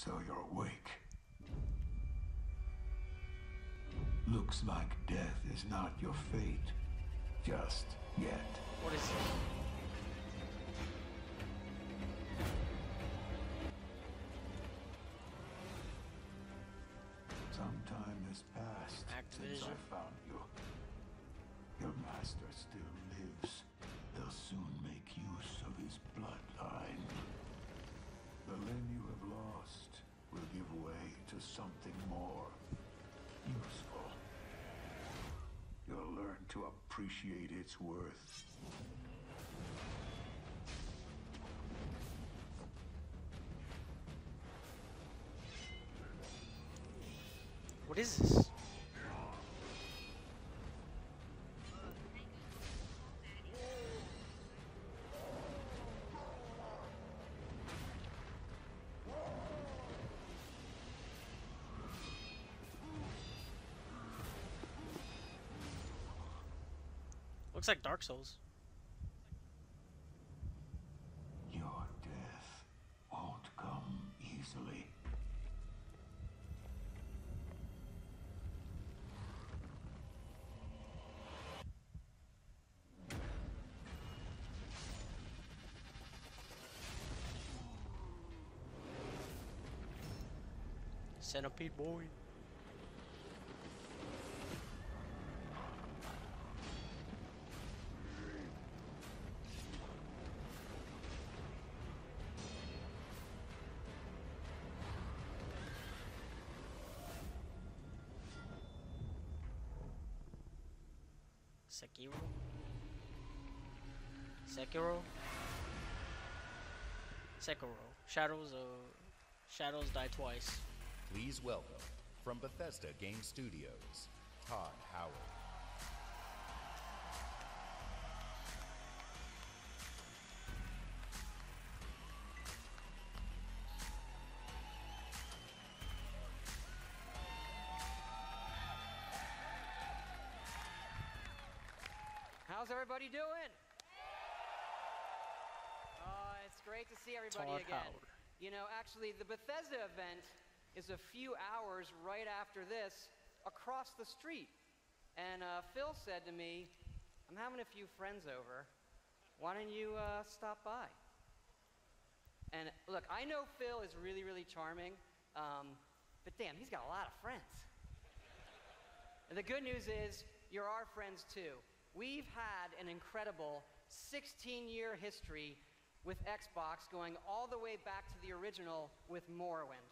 So you're awake. Looks like death is not your fate. Just yet. What is it? Some time has passed since I found you. Your master still lives. They'll soon make use of his bloodline. The limb you have lost will give way to something more useful. You'll learn to appreciate its worth. What is this? Looks like Dark Souls. Your death won't come easily. Centipede boy. Sekiro? Sekiro? Sekiro. Shadows die twice. Please welcome, from Bethesda Game Studios, Todd Howard. How's everybody doing? It's great to see everybody Todd again. Howard. You know, actually, the Bethesda event is a few hours right after this, across the street. And Phil said to me, I'm having a few friends over. Why don't you stop by? And look, I know Phil is really, really charming, but damn, he's got a lot of friends. And the good news is, you're our friends too. We've had an incredible 16-year history with Xbox, going all the way back to the original with Morrowind.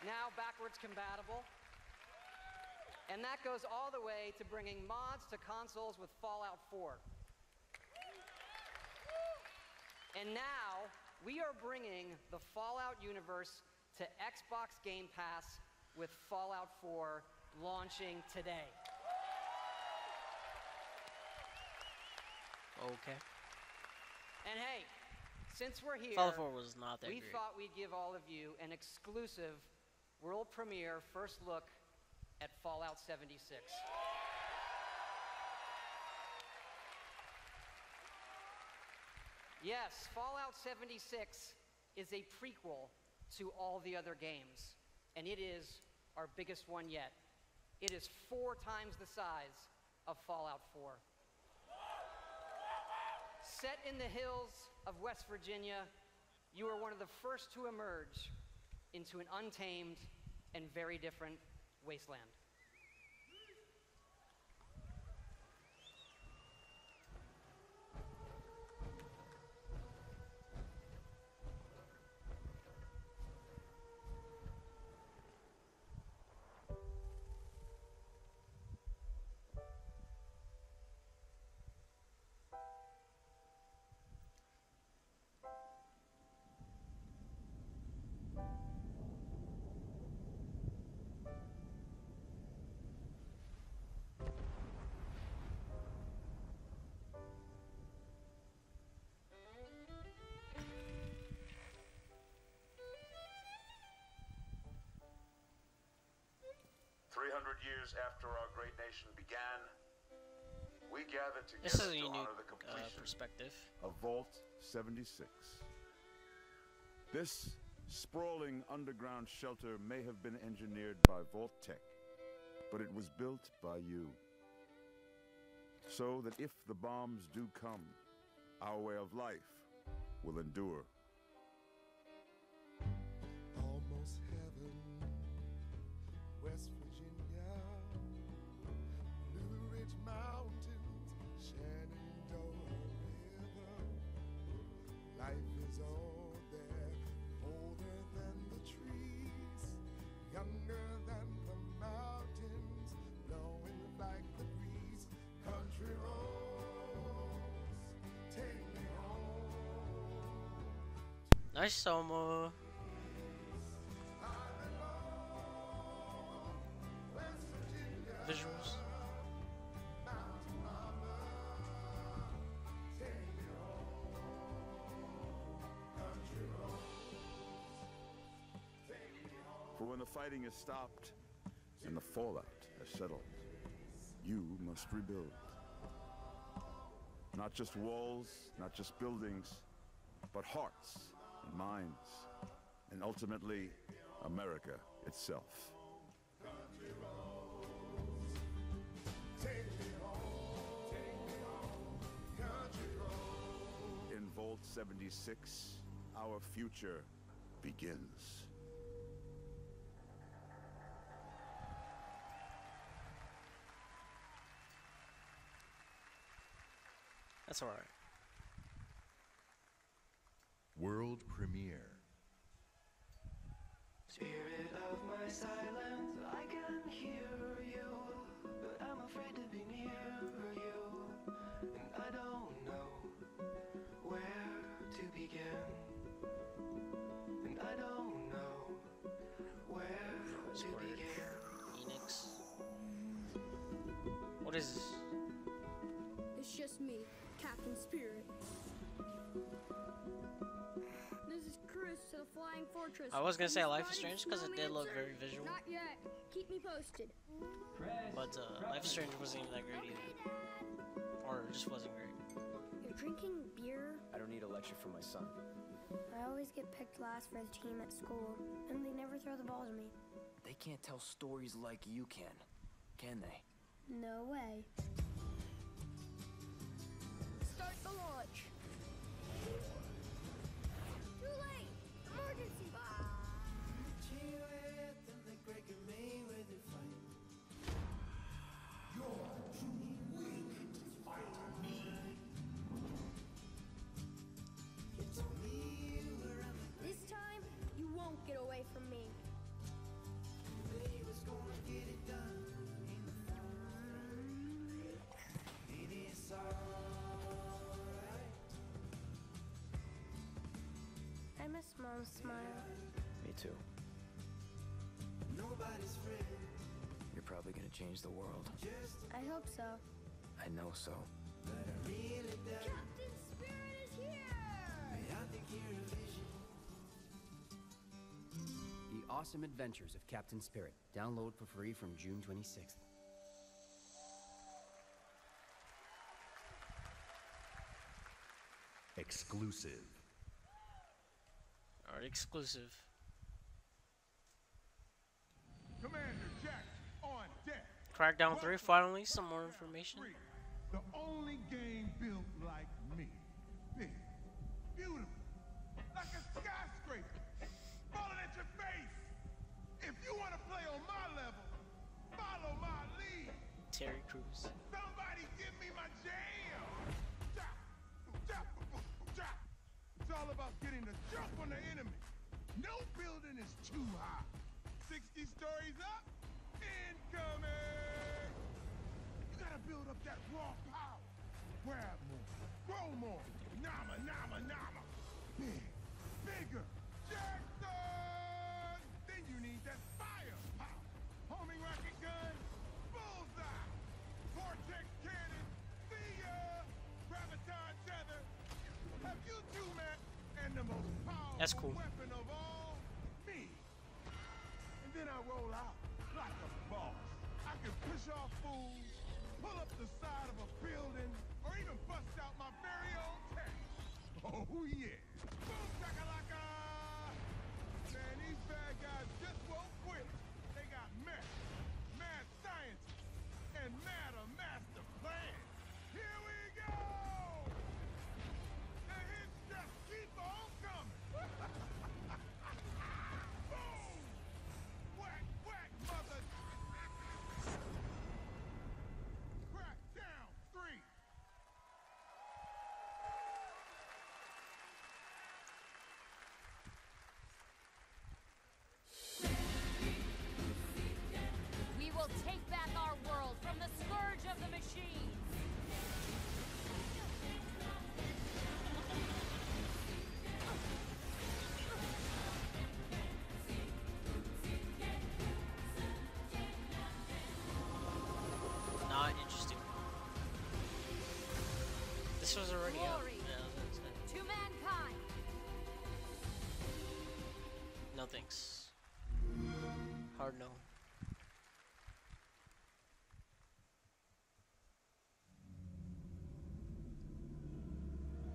Now backwards compatible. And that goes all the way to bringing mods to consoles with Fallout 4. And now we are bringing the Fallout universe to Xbox Game Pass with Fallout 4 launching today. Okay. And hey, since we're here, Fallout 4 was not that we great. thought we'd give all of you an exclusive world premiere first look at Fallout 76. Yes, Fallout 76 is a prequel to all the other games, and it is our biggest one yet. It is 4 times the size of Fallout 4. Set in the hills of West Virginia, you are one of the first to emerge into an untamed and very different wasteland. Years after our great nation began, we gathered This is together a to unique honor the completion perspective. of Vault 76. This sprawling underground shelter may have been engineered by Vault Tech, but it was built by you. So that if the bombs do come, our way of life will endure. Almost heaven, West Virginia, Blue Ridge Mountains, Shenandoah River. Life is all there, older than the trees, younger than the mountains, blowing like the breeze. Country roads, take me home. Nice summer. Visuals. For when the fighting is stopped and the fallout has settled, you must rebuild. Not just walls, not just buildings, but hearts and minds, and ultimately, America itself. In Vault 76, our future begins. That's alright. World premiere. Spirit of my silence, I can hear you, but I'm afraid to be near you, and I don't know where to begin, and I don't know where to begin. Enix. What is this? It's just me, Captain Spirit. This is Chris to the Flying Fortress. I was gonna say Life is Starting Strange because it did look Snowmancer. very visual, Not yet. Keep me posted. but Life is Strange wasn't even that great either, or it just wasn't great. You're drinking beer? I don't need a lecture from my son. I always get picked last for the team at school, and they never throw the ball to me. They can't tell stories like you can they? No way. Start the launch. Too late! Emergency! This time, you won't get away from me. I miss Mom's smile. Me too. You're probably gonna change the world. I hope so. I know so. Captain Spirit is here! The Awesome Adventures of Captain Spirit. Download for free from June 26th. Exclusive. Alright, exclusive. Commander Jack on deck. Crackdown 3, finally, some more information. The only game built like me. Big, beautiful, like a skyscraper, falling at your face. If you want to play on my level, follow my lead. Terry Crews. Somebody give me my jam. Chop, chop, chop. It's all about getting the jump on the enemy. No building is too high. 60 stories up, incoming. You gotta build up that raw power. Grab more, grow more. Nama, nama, nama. Big, bigger. Jackson! Then you need that firepower. Homing rocket gun, bullseye. Vortex cannon, see ya. Graviton tether. Have you two met? And the most powerful That's cool. weapon of all, me. And then I roll out like a boss. I can push off fools, pull up the side of a building, or even bust out my very own tank. Oh yeah. Boom shakalaka! Not interesting. This was already up. Yeah, to mankind. no thanks. Hard no.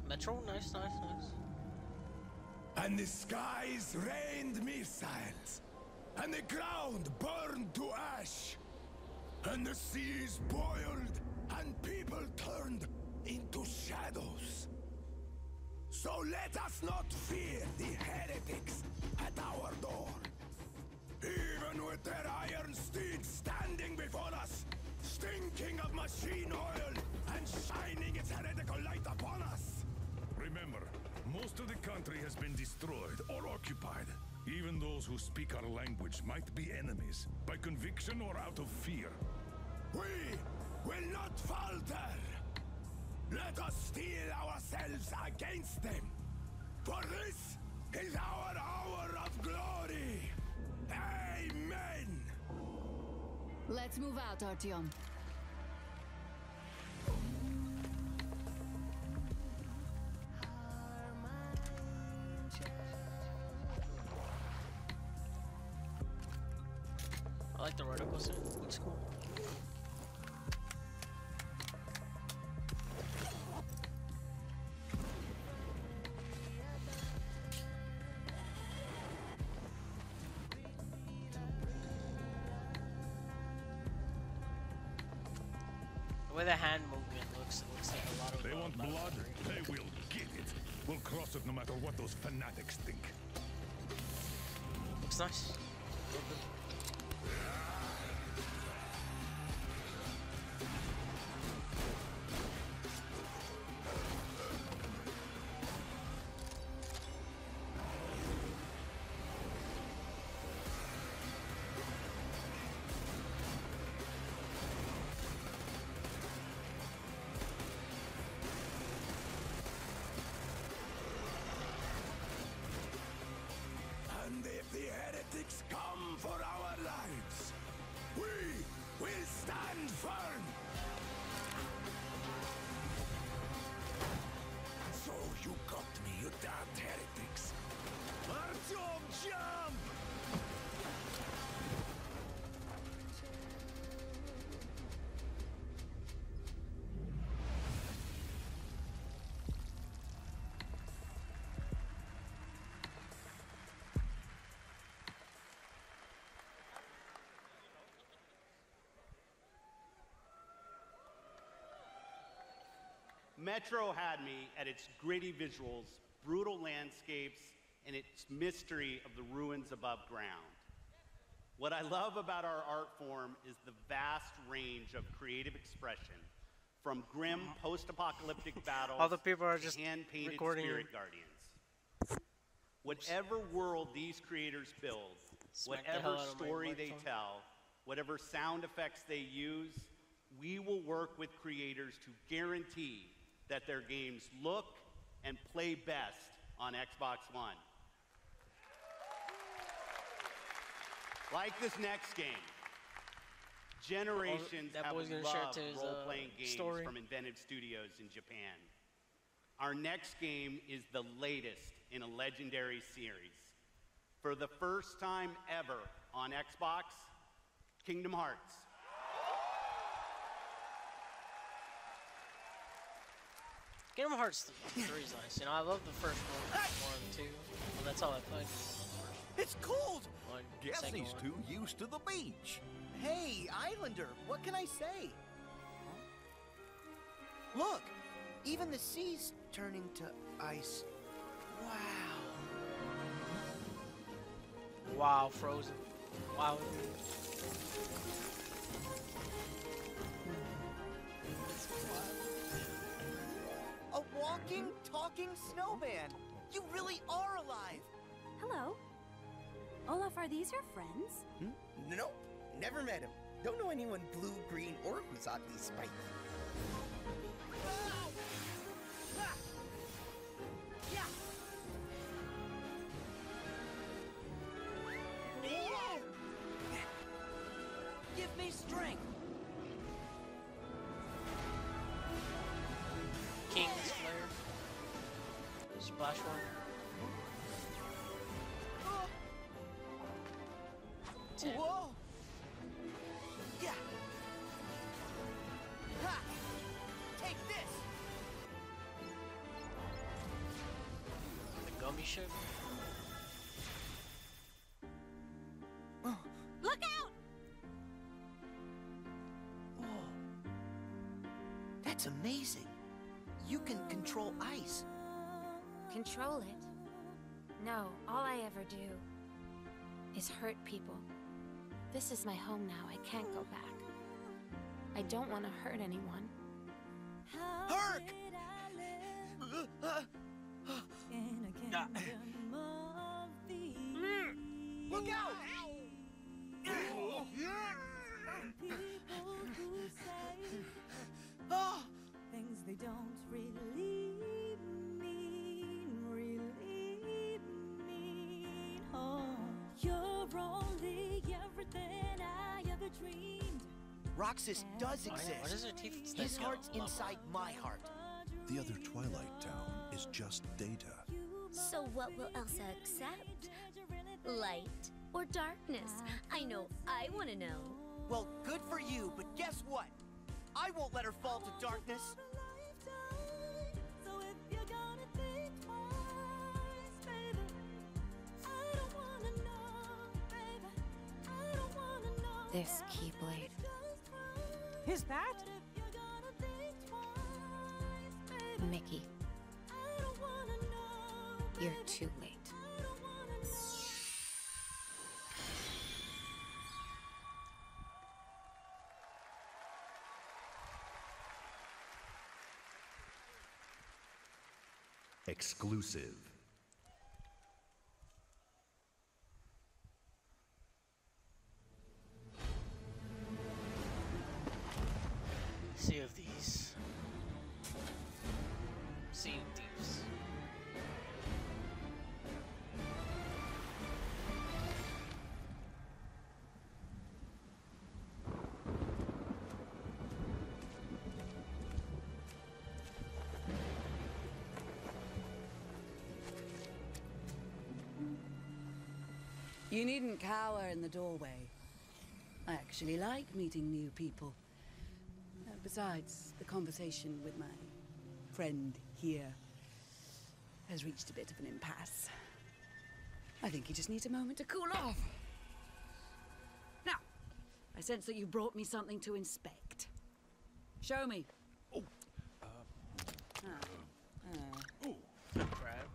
Metro, nice. And the skies rained missiles, and the ground burned to ash, and the seas boiled, and people turned into shadows. So let us not fear the heretics at our door. Even with their iron steeds standing before us, stinking of machine oil and shining its heretical light upon us. Remember, most of the country has been destroyed or occupied. Even those who speak our language might be enemies, by conviction or out of fear. We will not falter. Let us steel ourselves against them. For this is our hour of glory. Amen. Let's move out, Artyom. I like the reticle suit. Looks cool. The way the hand movement looks, it looks like a lot of. They want blood? They will get it. We'll cross it no matter what those fanatics think. Looks nice. And if the heretics come for our lives, we will stand firm. So you got me, you damned heretics. Artyom, jump! Metro had me at its gritty visuals, brutal landscapes, and its mystery of the ruins above ground. What I love about our art form is the vast range of creative expression, from grim post-apocalyptic battles All the people are just to hand-painted recording spirit guardians. Whatever world these creators build, Smack the hell whatever out of my story they microphone. tell, whatever sound effects they use, we will work with creators to guarantee that their games look and play best on Xbox One. Like this next game. Generations that have boy's gonna share it loved to his, role-playing games story. from Inventive Studios in Japan. Our next game is the latest in a legendary series. For the first time ever on Xbox, Kingdom Hearts. Kingdom Hearts 3 is nice. You know, I love the first one more than 2. Well, that's all I played. It's cold! One, Guess second he's one. too used to the beach. Hey, Islander, what can I say? Look, even the sea's turning to ice. Wow. Wow, Frozen. Wow. A walking, talking snowman. You really are alive. Hello. Olaf, are these your friends? Nope, never met him. Don't know anyone blue, green, or who's oddly spiky. Give me strength. King's Flare. Splash one. 10. Whoa! Yeah. Ha! Take this. The gummy ship. Look out! Whoa. That's amazing. You can control ice. Control it? No, all I ever do is hurt people. This is my home now. I can't go back. I don't want to hurt anyone. Herc! Look out! Oh! Things they don't really mean. Oh, you're only everything I ever dreamed. Roxas does exist. What is her teeth? His heart's inside my heart. The other Twilight Town is just data. So what will Elsa accept? Light or darkness? I know I want to know. Well, good for you, but guess what? I won't let her fall to darkness. So if you're gonna think twice, baby, I don't wanna know, baby, I don't wanna know. This Keyblade. Is that? Mickey. You're too late. Exclusive. Sea of Thieves. Sea of Thieves. You needn't cower in the doorway. I actually like meeting new people. Besides, the conversation with my friend here has reached a bit of an impasse. I think he just needs a moment to cool off. Now, I sense that you brought me something to inspect. Show me. Oh. Crap.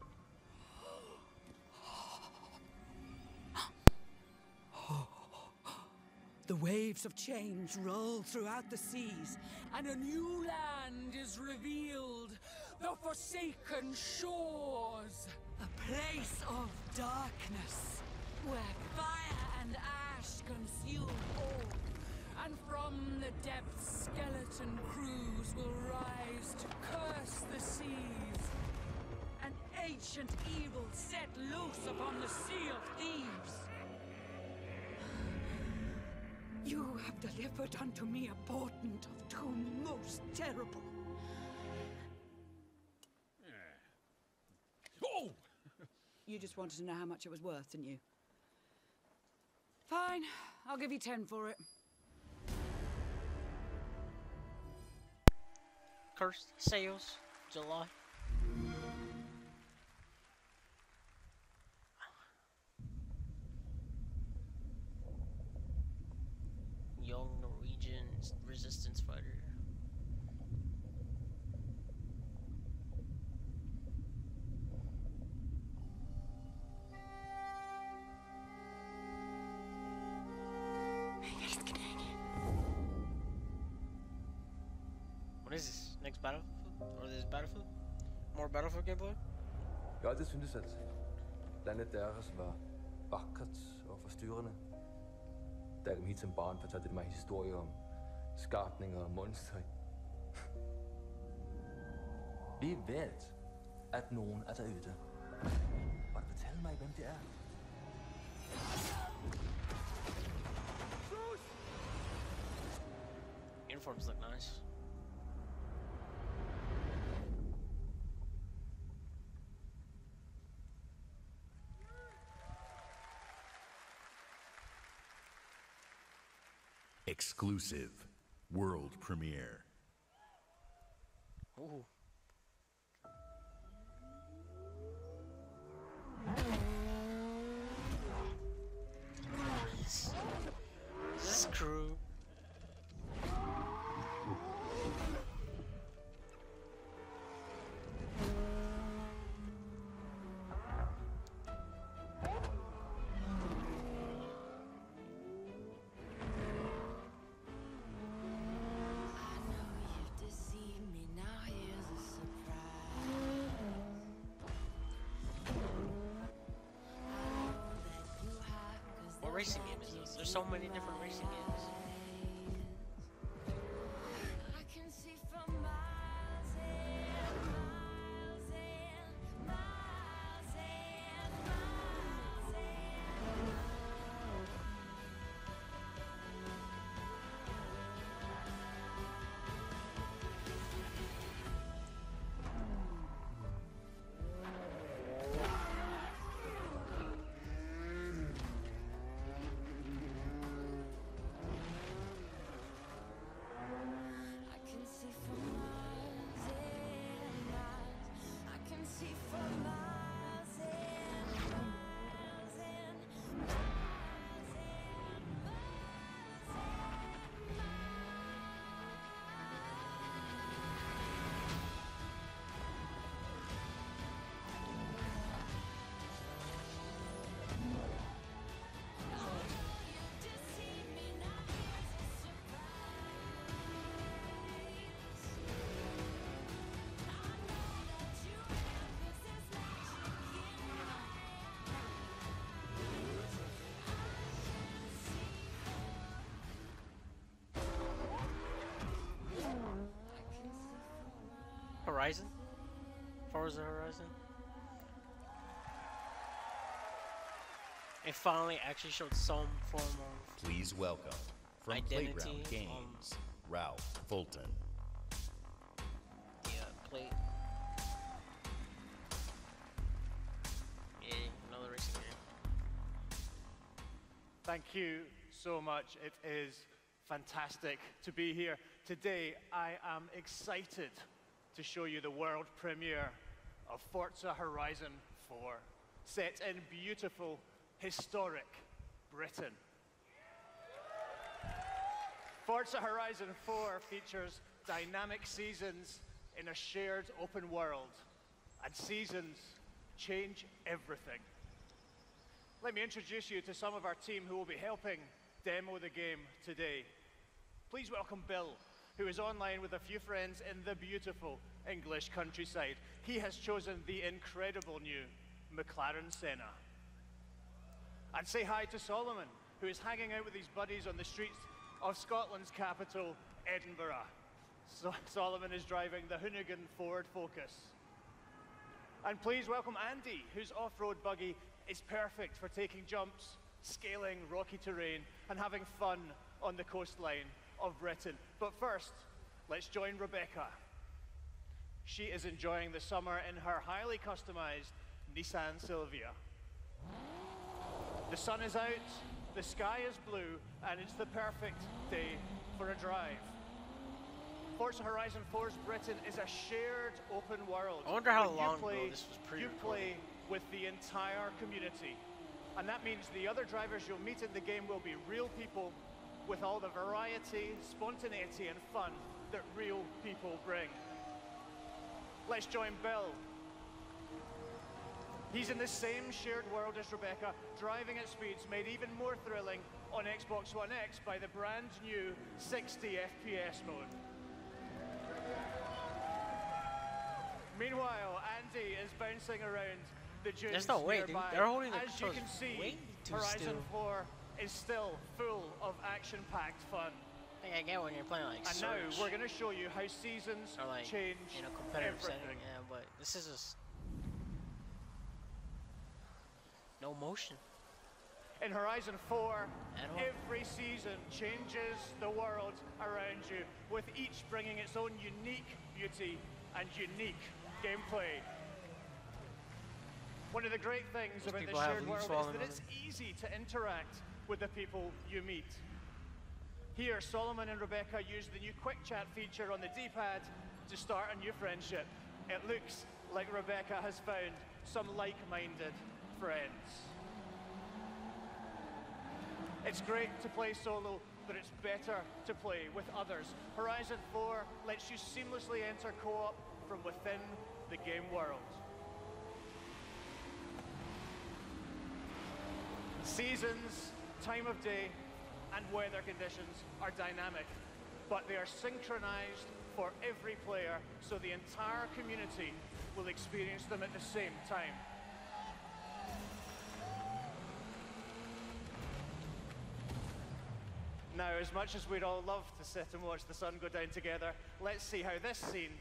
The waves of change roll throughout the seas, and a new land is revealed. The forsaken shores. A place of darkness, where fire and ash consume all. And from the depths, skeleton crews will rise to curse the seas. An ancient evil set loose upon the Sea of Thieves. You have delivered unto me a portent of doom most terrible. Oh! You just wanted to know how much it was worth, didn't you? Fine, I'll give you 10 for it. Cursed Sales, July. Young Norwegian resistance fighter. What is this? Next Battlefield? Or this Battlefield? More Battlefield gameplay? Jeg har altid syntes, at landet deres var vakkert og forstyrrende. da jeg kom hit som barn, fortalte de mig historier om skabninger og monstre. Vi ved, at nogen er derude. Og fortæl mig, hvem det er. Uniforms look nice. Exclusive world premiere. Ooh. Screw. What racing game is this? There's so many different racing games. Horizon? Forza Horizon? It finally actually showed some form of Please welcome from identity, Playground Games, Ralph Fulton. Yeah, plate. Yeah, another racing game. Thank you so much. It is fantastic to be here. Today, I am excited to show you the world premiere of Forza Horizon 4, set in beautiful, historic Britain. Forza Horizon 4 features dynamic seasons in a shared open world, and seasons change everything. Let me introduce you to some of our team who will be helping demo the game today. Please welcome Bill, who is online with a few friends in the beautiful English countryside. He has chosen the incredible new McLaren Senna. And say hi to Solomon, who is hanging out with his buddies on the streets of Scotland's capital, Edinburgh. Solomon is driving the Hoonigan Ford Focus. And please welcome Andy, whose off-road buggy is perfect for taking jumps, scaling rocky terrain, and having fun on the coastline of Britain. But first, let's join Rebecca. She is enjoying the summer in her highly customized Nissan Silvia. The sun is out, the sky is blue, and it's the perfect day for a drive. Forza Horizon 4's Britain is a shared open world. I wonder how When long you play, ago this was You pre-recorded. play with the entire community. And that means the other drivers you'll meet in the game will be real people with all the variety, spontaneity, and fun that real people bring. Let's join Bill. He's in the same shared world as Rebecca, driving at speeds made even more thrilling on Xbox One X by the brand new 60 FPS mode. Meanwhile, Andy is bouncing around the dunes There's no way, dude. nearby. They're holding the As you controls can see, way too Horizon still. 4 is still full of action-packed fun. I get when you're playing like And now we're going to show you how seasons or like change in a competitive everything. setting. Yeah, but this is just no motion. In Horizon 4, every season changes the world around you, with each bringing its own unique beauty and unique gameplay. One of the great things about the shared world is that it's easy to interact with the people you meet. Here, Solomon and Rebecca use the new quick chat feature on the D-pad to start a new friendship. It looks like Rebecca has found some like-minded friends. It's great to play solo, but it's better to play with others. Horizon 4 lets you seamlessly enter co-op from within the game world. Seasons, time of day, and weather conditions are dynamic, but they are synchronized for every player, so the entire community will experience them at the same time. Now, as much as we'd all love to sit and watch the sun go down together, let's see how this scene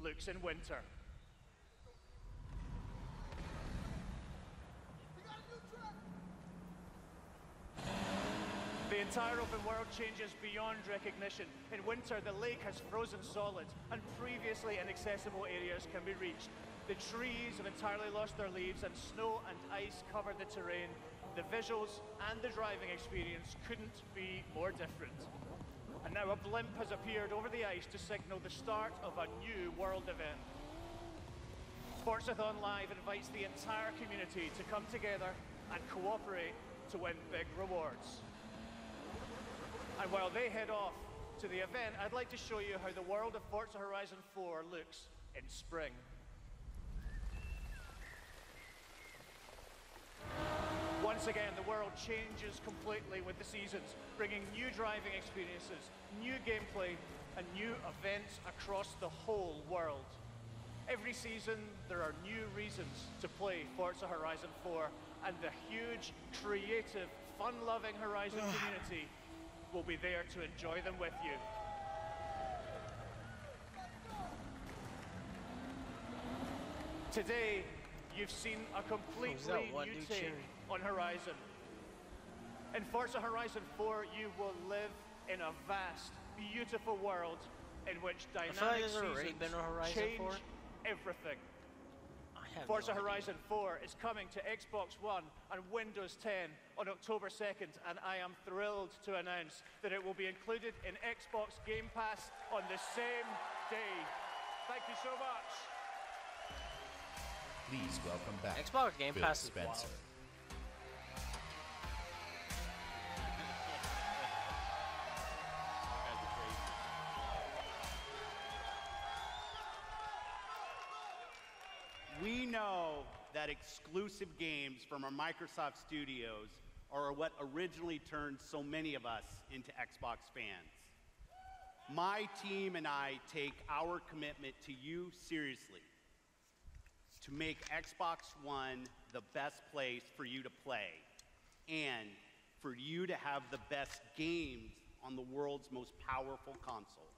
looks in winter. The entire open world changes beyond recognition. In winter, the lake has frozen solid, and previously inaccessible areas can be reached. The trees have entirely lost their leaves, and snow and ice cover the terrain. The visuals and the driving experience couldn't be more different. And now a blimp has appeared over the ice to signal the start of a new world event. Forzathon Live invites the entire community to come together and cooperate to win big rewards. And while they head off to the event, I'd like to show you how the world of Forza Horizon 4 looks in spring. Once again, the world changes completely with the seasons, bringing new driving experiences, new gameplay, and new events across the whole world. Every season, there are new reasons to play Forza Horizon 4, and the huge, creative, fun-loving Horizon community will be there to enjoy them with you. Today, you've seen a completely new take on Horizon. In Forza Horizon 4, you will live in a vast, beautiful world in which dynamic seasons change everything. Forza Horizon 4 is coming to Xbox One and Windows 10 on October 2nd, and I am thrilled to announce that it will be included in Xbox Game Pass on the same day. Thank you so much. Please welcome back Xbox Game Phil Pass is Spencer. wild. We know that exclusive games from our Microsoft studios are what originally turned so many of us into Xbox fans. My team and I take our commitment to you seriously, to make Xbox One the best place for you to play and for you to have the best games on the world's most powerful console.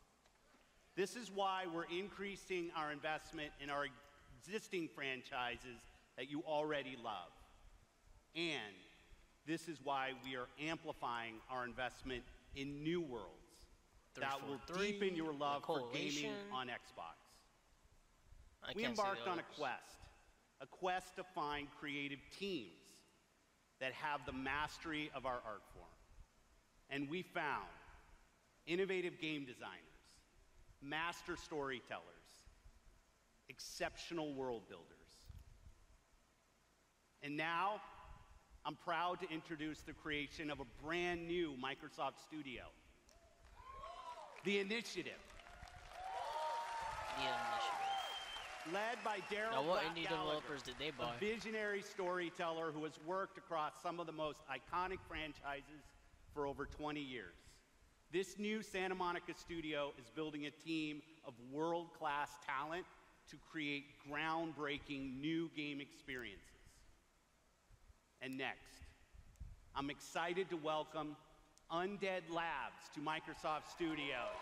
This is why we're increasing our investment in our existing franchises that you already love. And this is why we are amplifying our investment in new worlds that will deepen your love for gaming on Xbox. We embarked on a quest to find creative teams that have the mastery of our art form. And we found innovative game designers, master storytellers, exceptional world builders. And now, I'm proud to introduce the creation of a brand new Microsoft studio, The Initiative. Led by Daryl Now, what Black indie Gallagher, developers did they buy? a visionary storyteller who has worked across some of the most iconic franchises for over 20 years. This new Santa Monica studio is building a team of world-class talent to create groundbreaking new game experiences. And next, I'm excited to welcome Undead Labs to Microsoft Studios.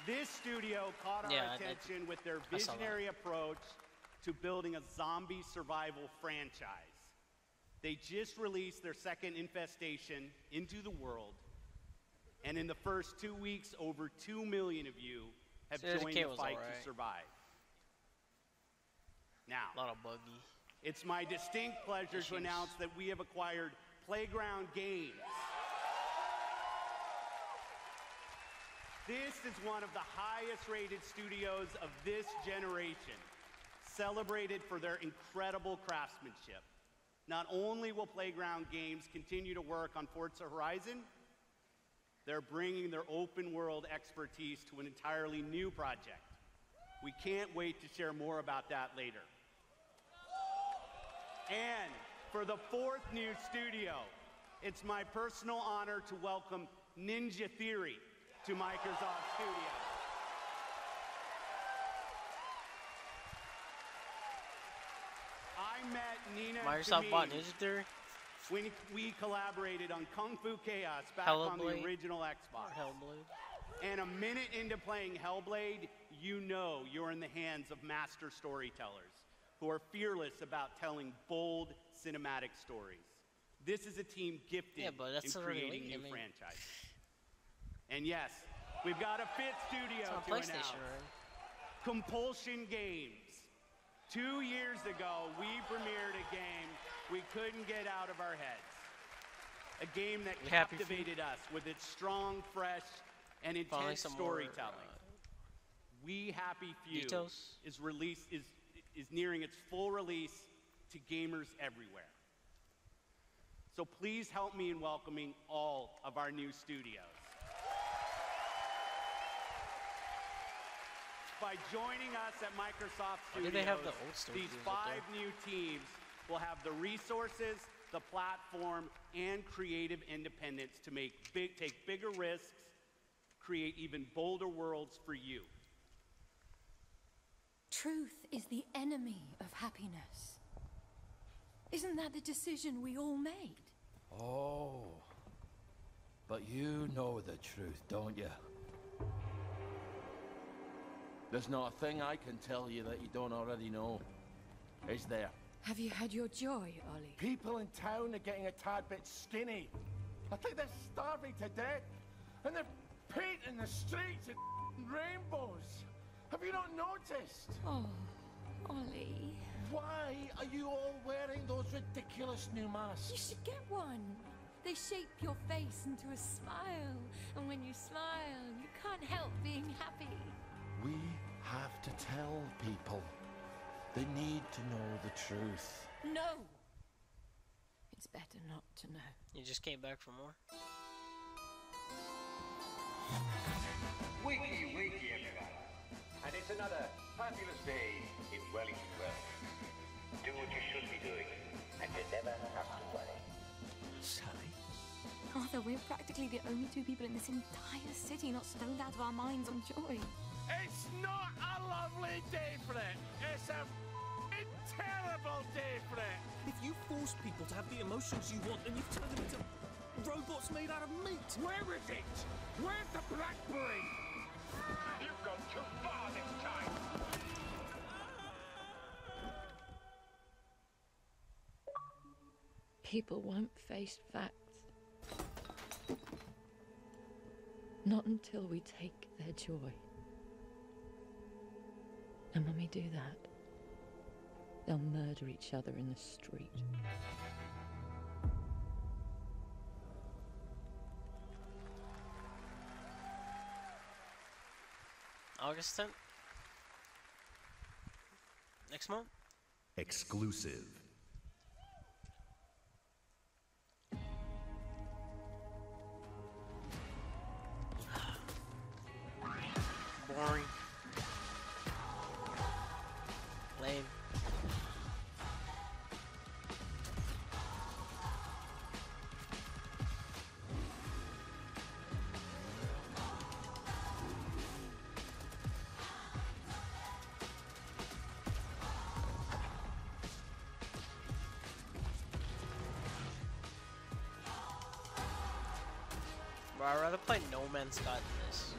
This studio caught our attention with their visionary approach to building a zombie survival franchise. They just released their second infestation into the world, and in the first 2 weeks, over 2 million of you have joined the fight to survive. Now, a lot of buggy. It's my distinct pleasure to announce that we have acquired Playground Games. This is one of the highest rated studios of this generation, celebrated for their incredible craftsmanship. Not only will Playground Games continue to work on Forza Horizon, they're bringing their open world expertise to an entirely new project. We can't wait to share more about that later. And for the fourth new studio, it's my personal honor to welcome Ninja Theory to Microsoft Studios. I met Nina Microsoft bought Ninja Theory when we collaborated on Kung Fu Chaos back on the original Xbox. Hellblade. And a minute into playing Hellblade, you know you're in the hands of master storytellers who are fearless about telling bold cinematic stories. This is a team gifted in creating new franchises. And yes, we've got a fifth studio to announce. Compulsion Games. 2 years ago, we premiered a game we couldn't get out of our heads. A game that captivated us with its strong, fresh, and intense storytelling. We Happy Few is nearing its full release to gamers everywhere. So please help me in welcoming all of our new studios. By joining us at Microsoft Studios, these 5 new teams will have the resources, the platform, and creative independence to take bigger risks, create even bolder worlds for you. Truth is the enemy of happiness. Isn't that the decision we all made? Oh, but you know the truth, don't you? There's not a thing I can tell you that you don't already know. Is there? Have you had your joy, Ollie? People in town are getting a tad bit skinny. I think they're starving to death. And they're painting the streets in rainbows. Have you not noticed? Oh, Ollie. Why are you all wearing those ridiculous new masks? You should get one. They shape your face into a smile. And when you smile, you can't help being happy. We have to tell people. They need to know the truth. No! It's better not to know. You just came back for more? Wakey, wakey, everyone. And it's another fabulous day in Wellington. Do what you should be doing, and you never have to worry. Sally? Arthur, we're practically the only 2 people in this entire city not stoned out of our minds on joy. It's not a lovely day for it. It's a terrible day for it. If you force people to have the emotions you want, then you've turned them into robots made out of meat. Where is it? Where's the blackberry? You've gone too far this time. People won't face facts. Not until we take their joy. And when we do that, they'll murder each other in the street. August 10th? Next month? Exclusive. Boring. Lame. I'd rather play No Man's Sky than this.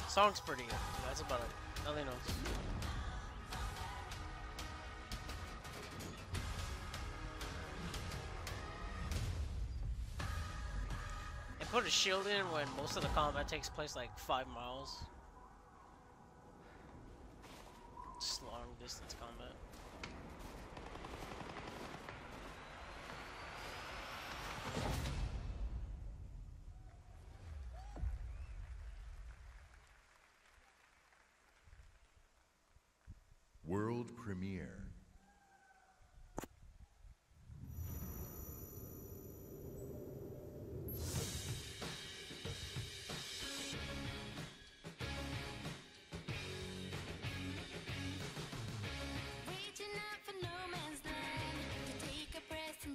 Song's pretty good. That's about it. Nothing else. They put a shield in when most of the combat takes place like 5 miles. Just long distance combat. World premiere.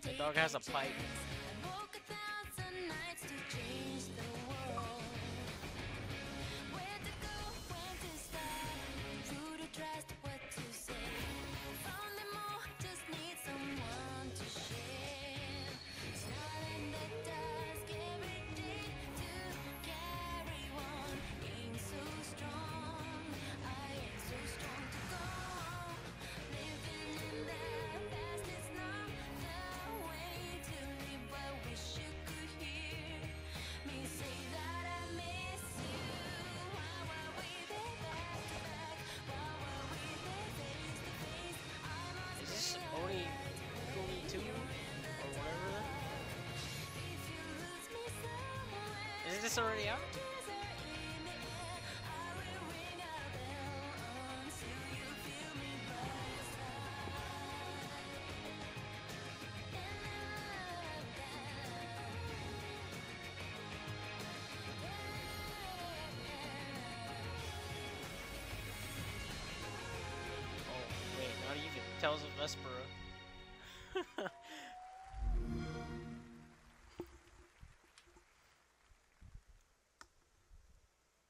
The dog has a pipe. Only 2 or whatever. Is this already out? Oh wait, not even tells of Vespera.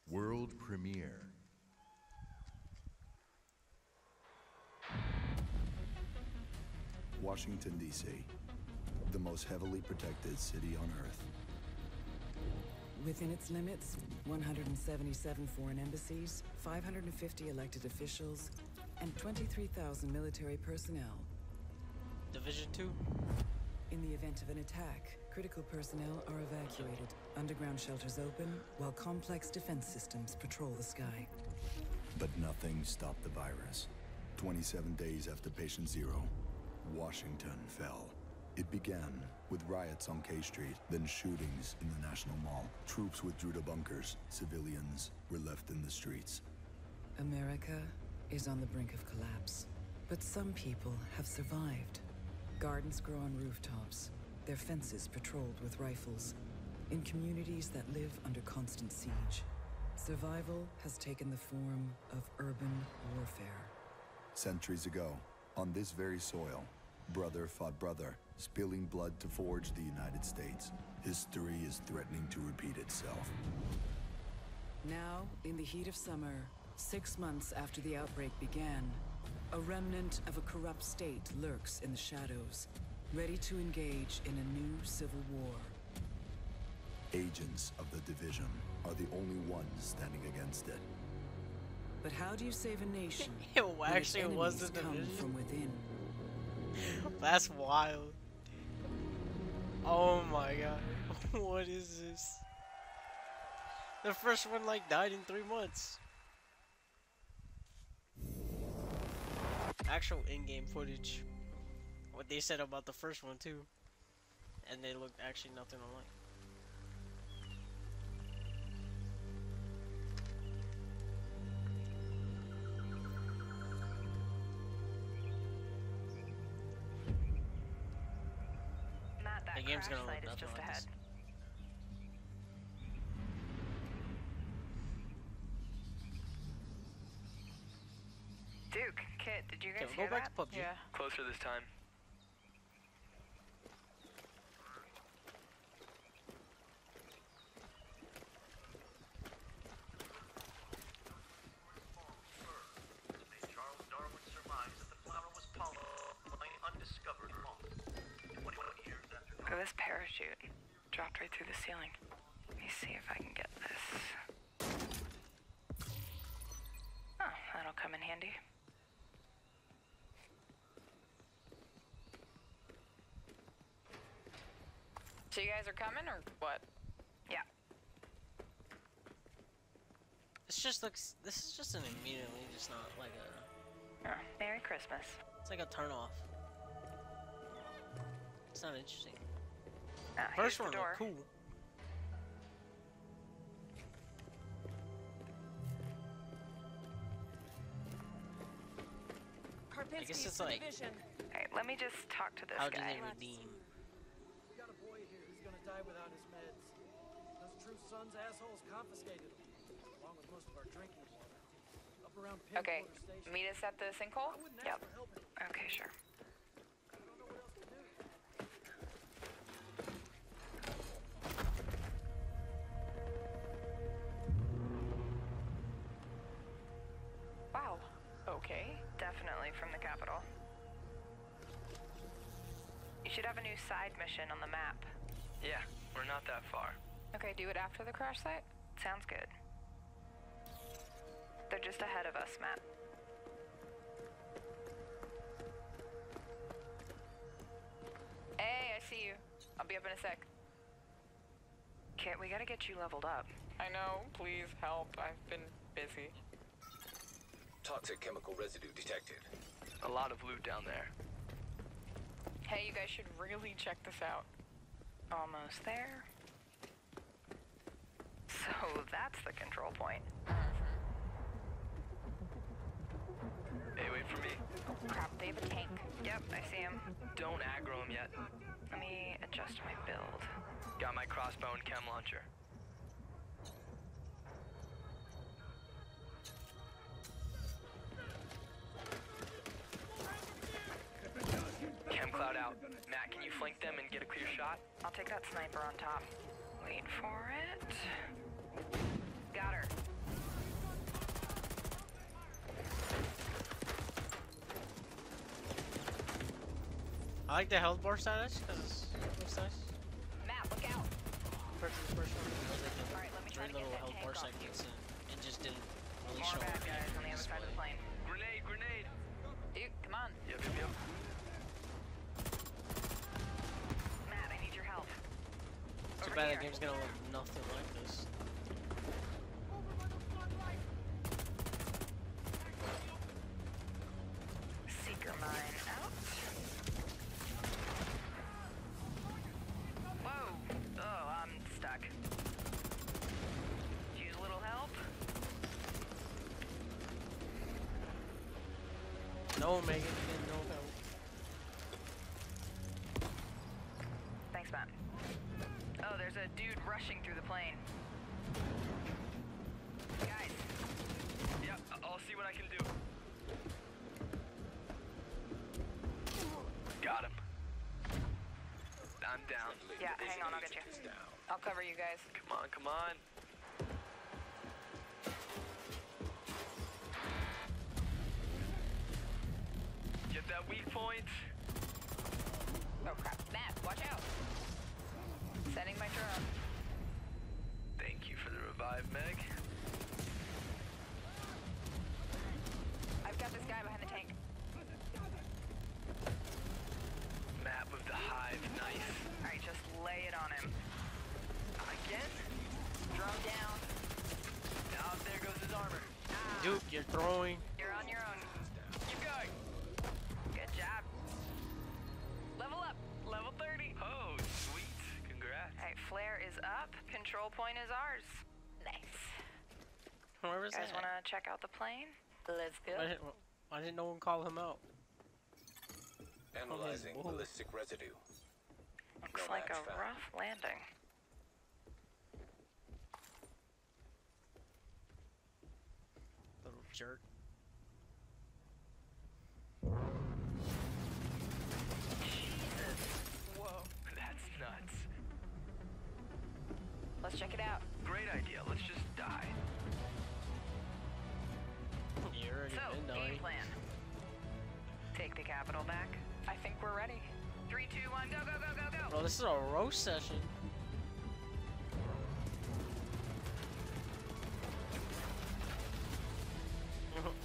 World premiere. Washington, D.C., the most heavily protected city on Earth. Within its limits, 177 foreign embassies, 550 elected officials, and 23,000 military personnel. Division 2? In the event of an attack, critical personnel are evacuated, underground shelters open, while complex defense systems patrol the sky. But nothing stopped the virus. 27 days after patient zero, Washington fell. It began with riots on K Street, then shootings in the National Mall. Troops withdrew to bunkers. Civilians were left in the streets. America is on the brink of collapse. But some people have survived. Gardens grow on rooftops, their fences patrolled with rifles, in communities that live under constant siege. Survival has taken the form of urban warfare. Centuries ago, on this very soil, brother fought brother, spilling blood to forge the United States. History is threatening to repeat itself. Now, in the heat of summer, 6 months after the outbreak began, a remnant of a corrupt state lurks in the shadows, ready to engage in a new civil war. Agents of the Division are the only ones standing against it. But how do you save a nation It when its actually was enemies the come Division? from within? That's wild. Oh my god. What is this? The first one like died in 3 months. Actual in-game footage. What they said about the first one too. And they looked actually nothing alike. That game's crash gonna look site is nothing just like ahead. this. Duke, Kit, did you guys Okay, hear go back that? to PUBG. Yeah. Closer this time. Charles Darwin surmised that the flower was pollen undiscovered moth. 21 years after. Look at this parachute. Dropped right through the ceiling. Let me see if I can get this. Oh, that'll come in handy. So you guys are coming or what? Yeah. This just looks. This is just an immediately just not like a. Oh, Merry Christmas. It's like a turn off. It's not interesting. Here's First the one door. looked cool. I guess it's like. Alright, let me just talk to this How do guy. they redeem? We got a boy here who's gonna die without his meds. Those True Sons assholes confiscated them, along with most of our drinking water. Up around Okay, Pinwater Station. meet us at the sinkhole? Yep. Okay, sure. Wow. Okay. Definitely from the capital. You should have a new side mission on the map. Yeah, we're not that far. Okay, do it after the crash site? Sounds good. They're just ahead of us, Matt. Hey, I see you. I'll be up in a sec. Kit, we gotta get you leveled up. I know, please help. I've been busy. Toxic chemical residue detected. A lot of loot down there. Hey, you guys should really check this out. Almost there. So that's the control point. Hey, wait for me. Crap, they have a tank. Yep, I see him. Don't aggro him yet. Let me adjust my build. Got my crossbow and chem launcher. Chem cloud out. Matt, can you flank them and get a clear shot? I'll take that sniper on top. Wait for it. Got her. I like the health bar status because it looks nice. Matt, look out. Compared to the first one, it was like a Alright, let me try to very get little that health bar tank off segments and it just didn't really More show bad up guys on the other side of the plane. Grenade, grenade! Dude, come on. Yep, yep, yep. Matt, I need your help. Too bad the game's gonna look nothing like this. Seeker mine out. Whoa! Oh, I'm stuck. Use a little help. No, Megan, you didn't know help. Thanks, Matt. Oh, there's a dude rushing through the plane. Guys. Yep, I'll see what I can do. Got him. I'm down. Yeah, hang on, I'll get you. I'll cover you guys. Come on, come on. Get that weak point. Oh crap. Matt, watch out. Setting my drone. Thank you for the revive, Meg. I've got this guy behind the tank. Matt with the hive knife. Alright, just lay it on him. Again? Drone down. Now there goes his armor. Duke, you're throwing. You're on your own. Keep going. Good job. Level up. Level 30. Oh, sweet. Congrats. Alright, flare is up. Control point is ours. Nice. Where was You guys that? wanna check out the plane? Let's go. Why didn't no one call him out? Analyzing Whoa. ballistic residue. Looks like a rough landing. Little jerk. Jesus. Whoa, that's nuts. Let's check it out. Great idea. Let's just die. You're already been Game dying. plan. Take the capital back. I think we're ready. 3, 2, 1, go, go, go, go, go. Bro, this is a roast session.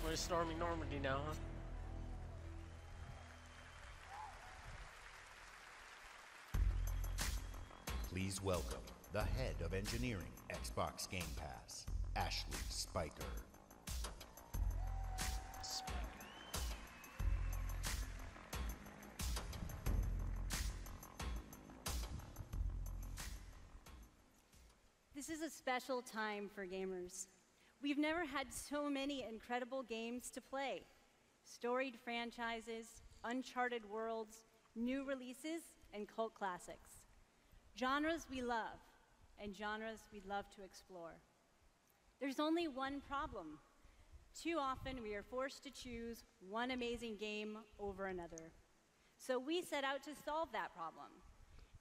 We're storming Normandy now, huh? Please welcome the head of engineering, Xbox Game Pass, Ashley Spiker. This is a special time for gamers. We've never had so many incredible games to play. Storied franchises, uncharted worlds, new releases, and cult classics. Genres we love, and genres we'd love to explore. There's only one problem. Too often we are forced to choose one amazing game over another. So we set out to solve that problem.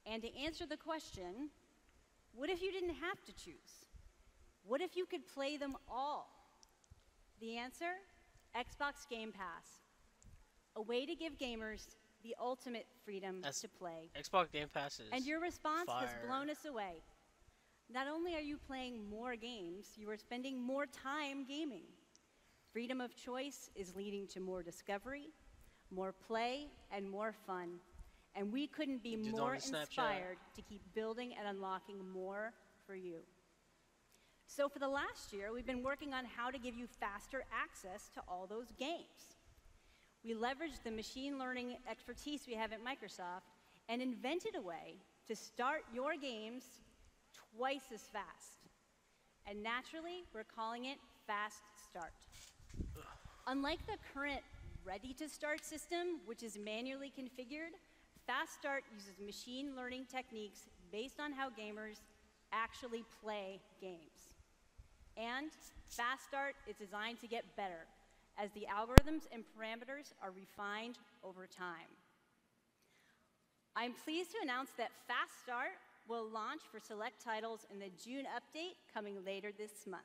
And to answer the question, what if you didn't have to choose? What if you could play them all? The answer? Xbox Game Pass. A way to give gamers the ultimate freedom to play. Xbox Game Pass is And your response has fire. blown us away. Not only are you playing more games, you are spending more time gaming. Freedom of choice is leading to more discovery, more play, and more fun. And we couldn't be Dude, more on Snapchat. inspired to keep building and unlocking more for you. So for the last year, we've been working on how to give you faster access to all those games. We leveraged the machine learning expertise we have at Microsoft and invented a way to start your games twice as fast. And naturally, we're calling it Fast Start. Unlike the current Ready to Start system, which is manually configured, Fast Start uses machine learning techniques based on how gamers actually play games. And Fast Start is designed to get better as the algorithms and parameters are refined over time. I'm pleased to announce that Fast Start will launch for select titles in the June update coming later this month.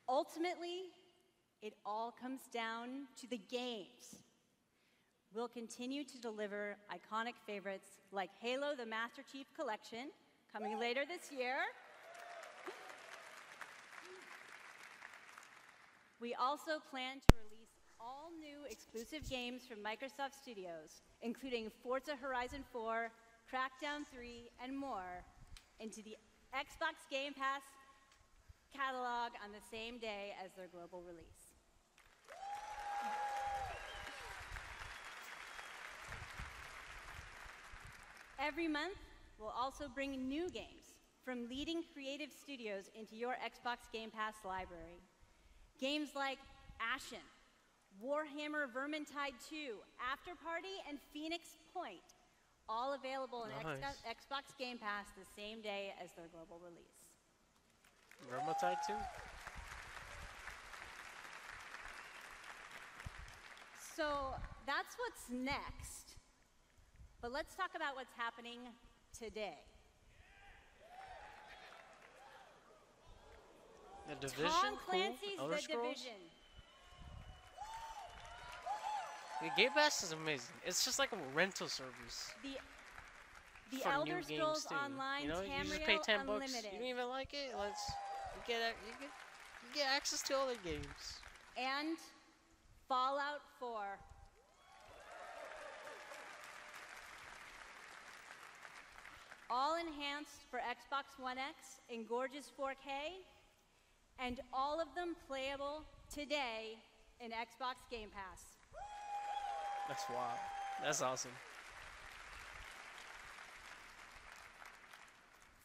Ultimately, it all comes down to the games. We'll continue to deliver iconic favorites like Halo: The Master Chief Collection, coming later this year. We also plan to release all new exclusive games from Microsoft Studios, including Forza Horizon 4, Crackdown 3, and more, into the Xbox Game Pass catalog on the same day as their global release. Every month, we'll also bring new games from leading creative studios into your Xbox Game Pass library. Games like Ashen, Warhammer Vermintide 2, After Party, and Phoenix Point, all available in Nice. Xbox Game Pass the same day as their global release. Vermintide 2? So that's what's next. But let's talk about what's happening today. The Division? Tom Cool. Clancy's Elder The Scrolls? Division. The Game Pass is amazing. It's just like a rental service. The for Elder new Scrolls games too. Online You know, you just Tamriel pay 10 bucks. Unlimited. You don't even like it. You get access to other games. And Fallout 4. All enhanced for Xbox One X in gorgeous 4K, and all of them playable today in Xbox Game Pass. That's wild. That's awesome.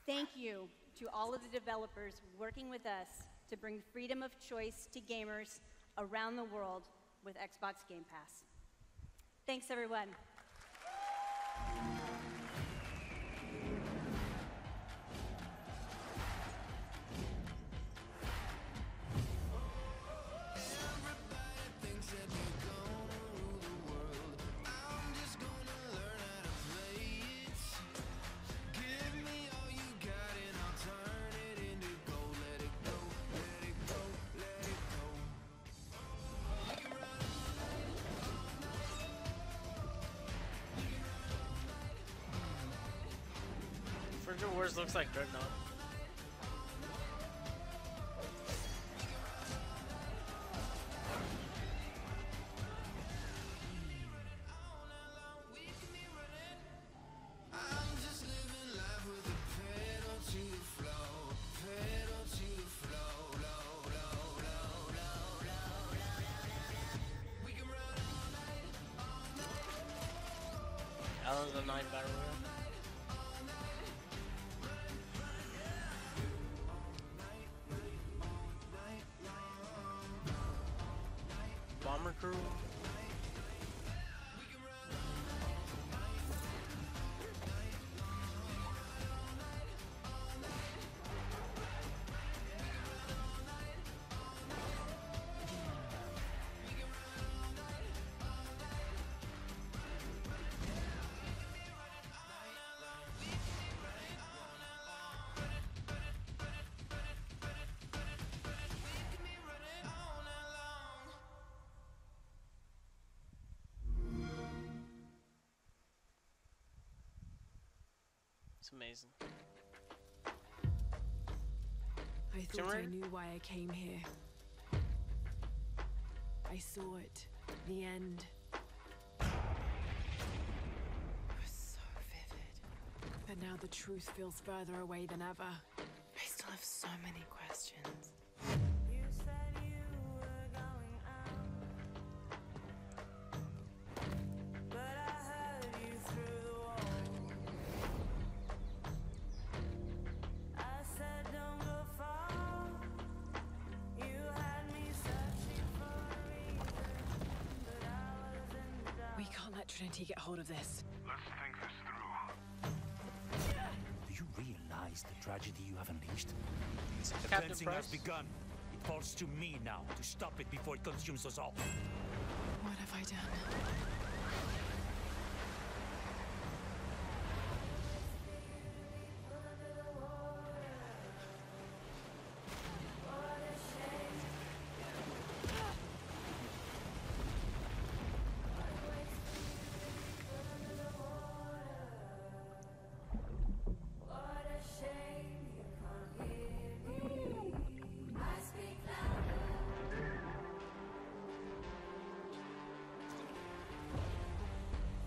Thank you to all of the developers working with us to to bring freedom of choice to gamers around the world with Xbox Game Pass. Thanks, everyone. Further Wars looks like Dreadnought. Alan's a 9 battle royale. Bomber crew. It's amazing. I thought I knew why I came here. I saw it. The end. It was so vivid. But now the truth feels further away than ever. I still have so many questions. You said you were going out, but I heard you through the wall. I said don't go far. You had me searching for a reason, but I was in the dark. We can't let Trinity get hold of this. Let's think this through. Do you realize the tragedy you have unleashed? The Captain cleansing Price? has begun. It falls to me now to stop it before it consumes us all. What have I done? What a shame you can't hear me. I speak louder.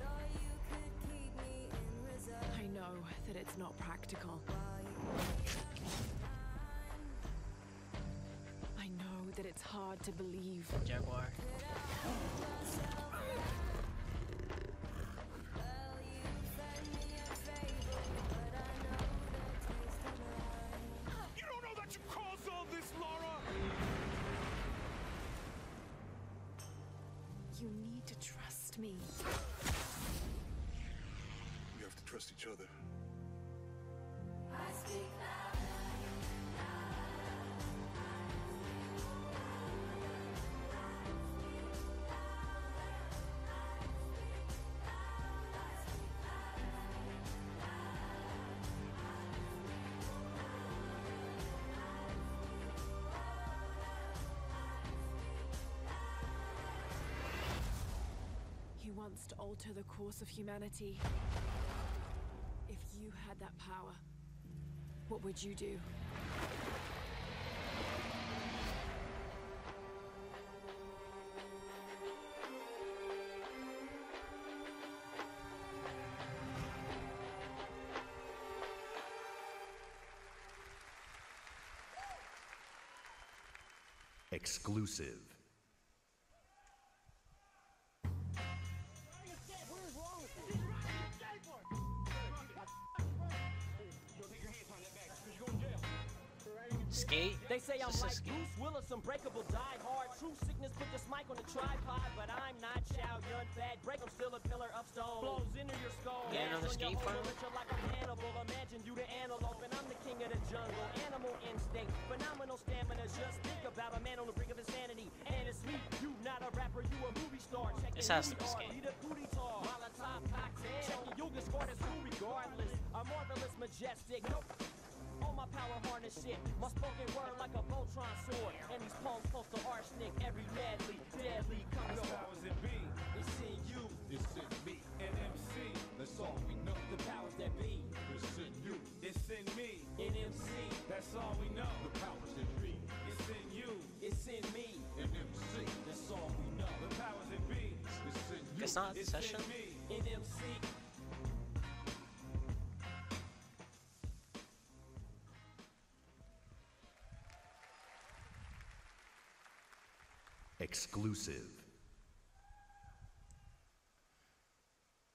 Thought you could keep me in reserve. I know that it's not practical. I know that it's hard to believe. Jaguar. You don't know that you caused all this, Laura! You need to trust me. We have to trust each other. I speak He wants to alter the course of humanity. If you had that power, what would you do? Exclusive. Skate? They say I'm This is like skate. Bruce Willis, unbreakable, die hard. True sickness, put this mic on the tripod. But I'm not Chow Yun Fat. Break, I'm still a pillar of stone. Blows into your skull. Yeah, another skate final? Like a Hannibal. Imagine you the antelope, and I'm the king of the jungle. Animal instinct, phenomenal stamina. Just think about a man on the brink of insanity. And it's me, you not a rapper, you a movie star. Check This has to be skate. Lead a booty tar. Molotov cocktail. Check your yoga score, that's cool regardless. A marvelous, majestic. Nope. All my power harness shit. My spoken word like a Voltron sword. And these palms close to arsenic. Every deadly come As powers that be, it's in you, it's in me. And MC, that's all we know. the powers that be. It's in you, it's in me. In MC, That's all we know. The powers that be, it's in you, it's in me. in MC. That's all we know. The powers that be, it's in you, It's not a it's session. in me. In MC. Exclusive.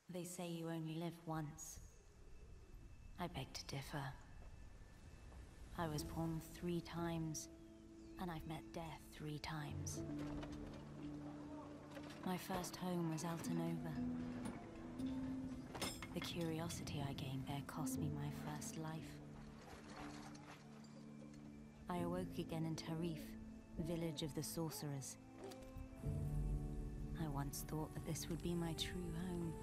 They say you only live once. I beg to differ. I was born 3 times, and I've met death 3 times. My first home was Altanova. The curiosity I gained there cost me my first life. I awoke again in Tarif, village of the sorcerers. I once thought that this would be my true home.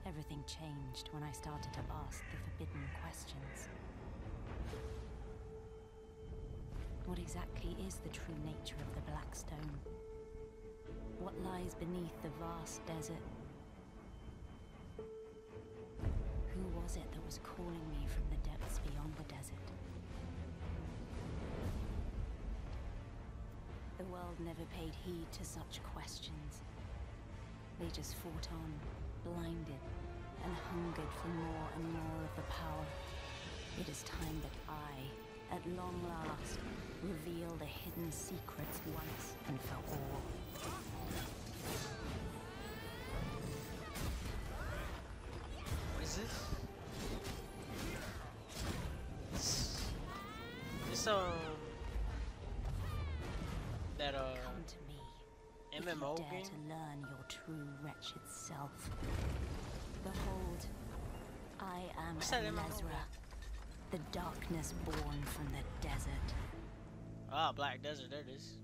Everything changed when I started to ask the forbidden questions. What exactly is the true nature of the Black Stone? What lies beneath the vast desert? Who was it that was calling me from the depths beyond the desert? The world never paid heed to such questions. They just fought on, blinded, and hungered for more and more of the power. It is time that I, at long last, reveal the hidden secrets once and for all. What is this? This that Come to me. MMO if you dare game? to learn your true wretched self. Behold, I am What's that MMO Ezra, game? the darkness born from the desert. Ah, Black Desert, there it is.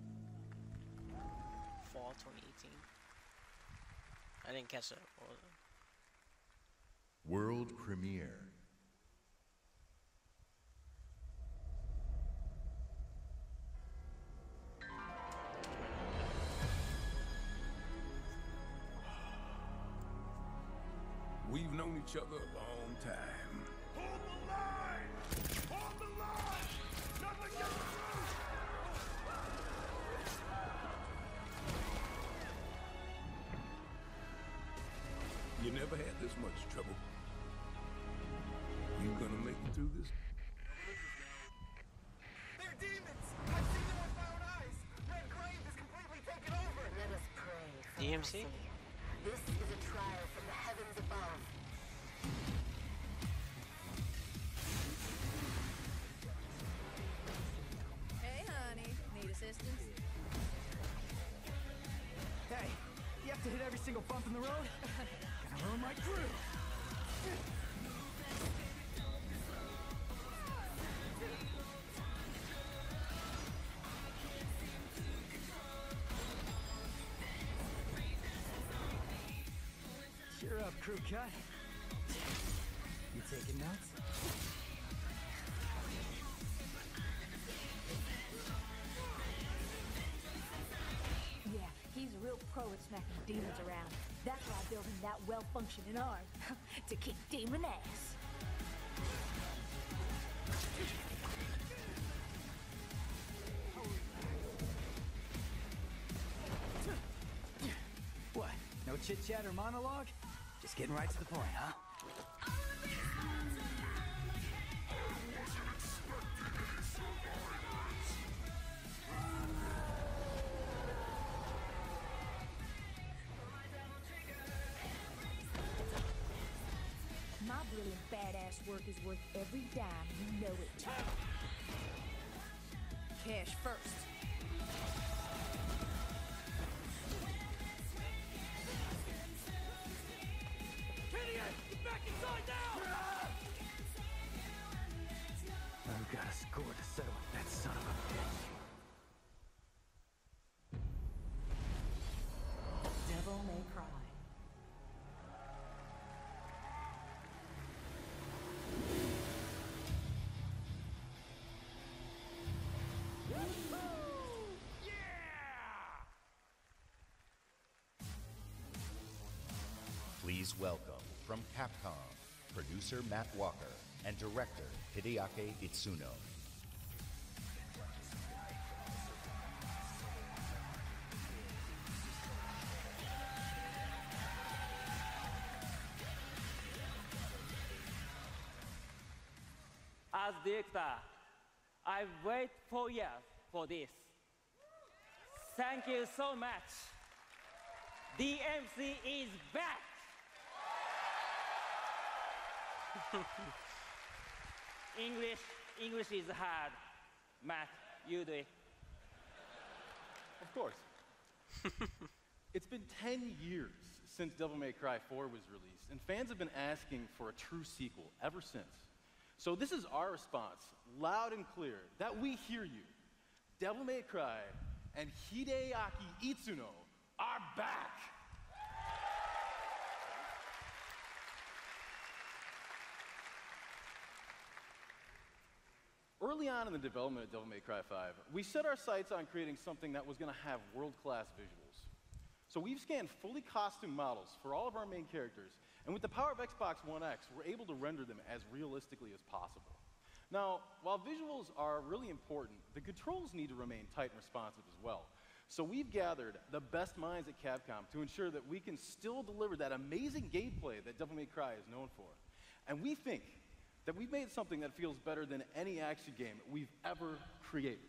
Fall 2018. I didn't catch that. What was it? World premiere. We've known each other a long time. Hold the line! Hold the line! Nothing gets through! You never had this much trouble. You gonna make it through this? They're demons! I've seen them with my own eyes! Red Grave is completely taken over! Let us pray for DMC? mercy. This is a trial from the heavens above. Hey, honey. Need assistance? Hey, you have to hit every single bump in the road? Gonna ruin my crew. Cheer up, crew cut. You taking notes? Yeah, he's a real pro at smacking demons around. That's why I built him that well-functioning arm. To kick demon ass. What? No chit-chat or monologue? Just getting right to the point, huh? My brilliant badass work is worth every dime, you know it. Cash first. Gideon, get back inside now! I've got a score to settle with that son of a bitch. Devil May Cry. Please welcome from Capcom, producer Matt Walker and director Hideaki Itsuno. As director, I wait 4 years for this. Thank you so much. DMC is back! English is hard. Matt, you do it. Of course. It's been 10 years since Devil May Cry 4 was released, and fans have been asking for a true sequel ever since. So this is our response, loud and clear, that we hear you. Devil May Cry and Hideaki Itsuno are back! Early on in the development of Devil May Cry 5, we set our sights on creating something that was going to have world-class visuals. So we've scanned fully costumed models for all of our main characters, and with the power of Xbox One X, we're able to render them as realistically as possible. Now, while visuals are really important, the controls need to remain tight and responsive as well. So we've gathered the best minds at Capcom to ensure that we can still deliver that amazing gameplay that Devil May Cry is known for. And we think that we've made something that feels better than any action game we've ever created.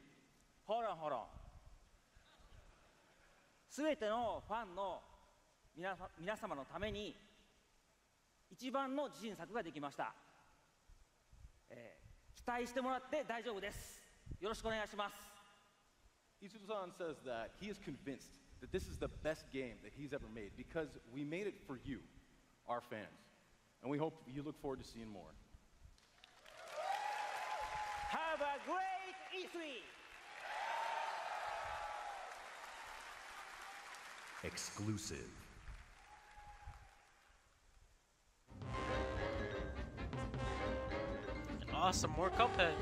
Hold on, hold on. すべてのファンの皆様のために一番の自信作ができました。期待してもらって大丈夫です。よろしくお願いします。Itsuno-san says that he is convinced that this is the best game that he's ever made because we made it for you, our fans. And we hope you look forward to seeing more. Have a great E3! Exclusive. Awesome, more Cuphead.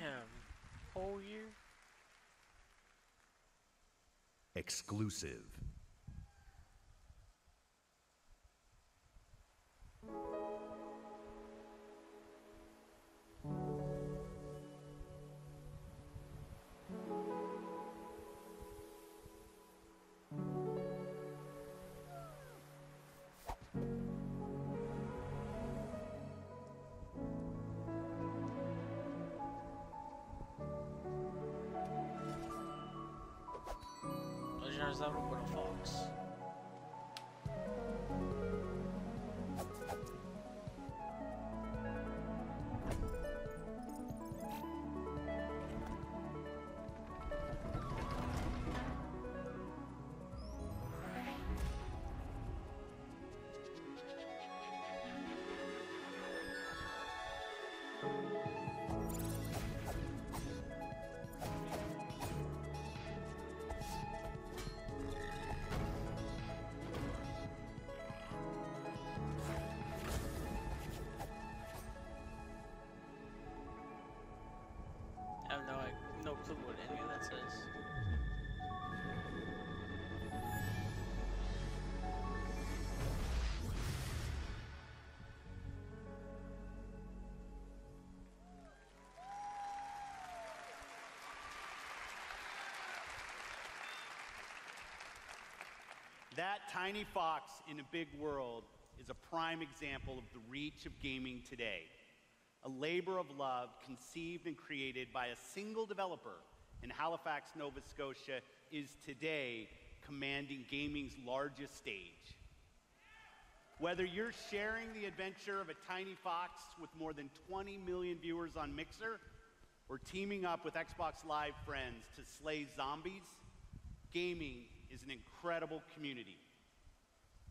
Damn, whole year? Exclusive. Legends of the Fox. I have no clue what any of that says. That tiny fox in a big world is a prime example of the reach of gaming today. A labor of love conceived and created by a single developer in Halifax, Nova Scotia, is today commanding gaming's largest stage. Whether you're sharing the adventure of a tiny fox with more than 20 million viewers on Mixer, or teaming up with Xbox Live friends to slay zombies, gaming is an incredible community.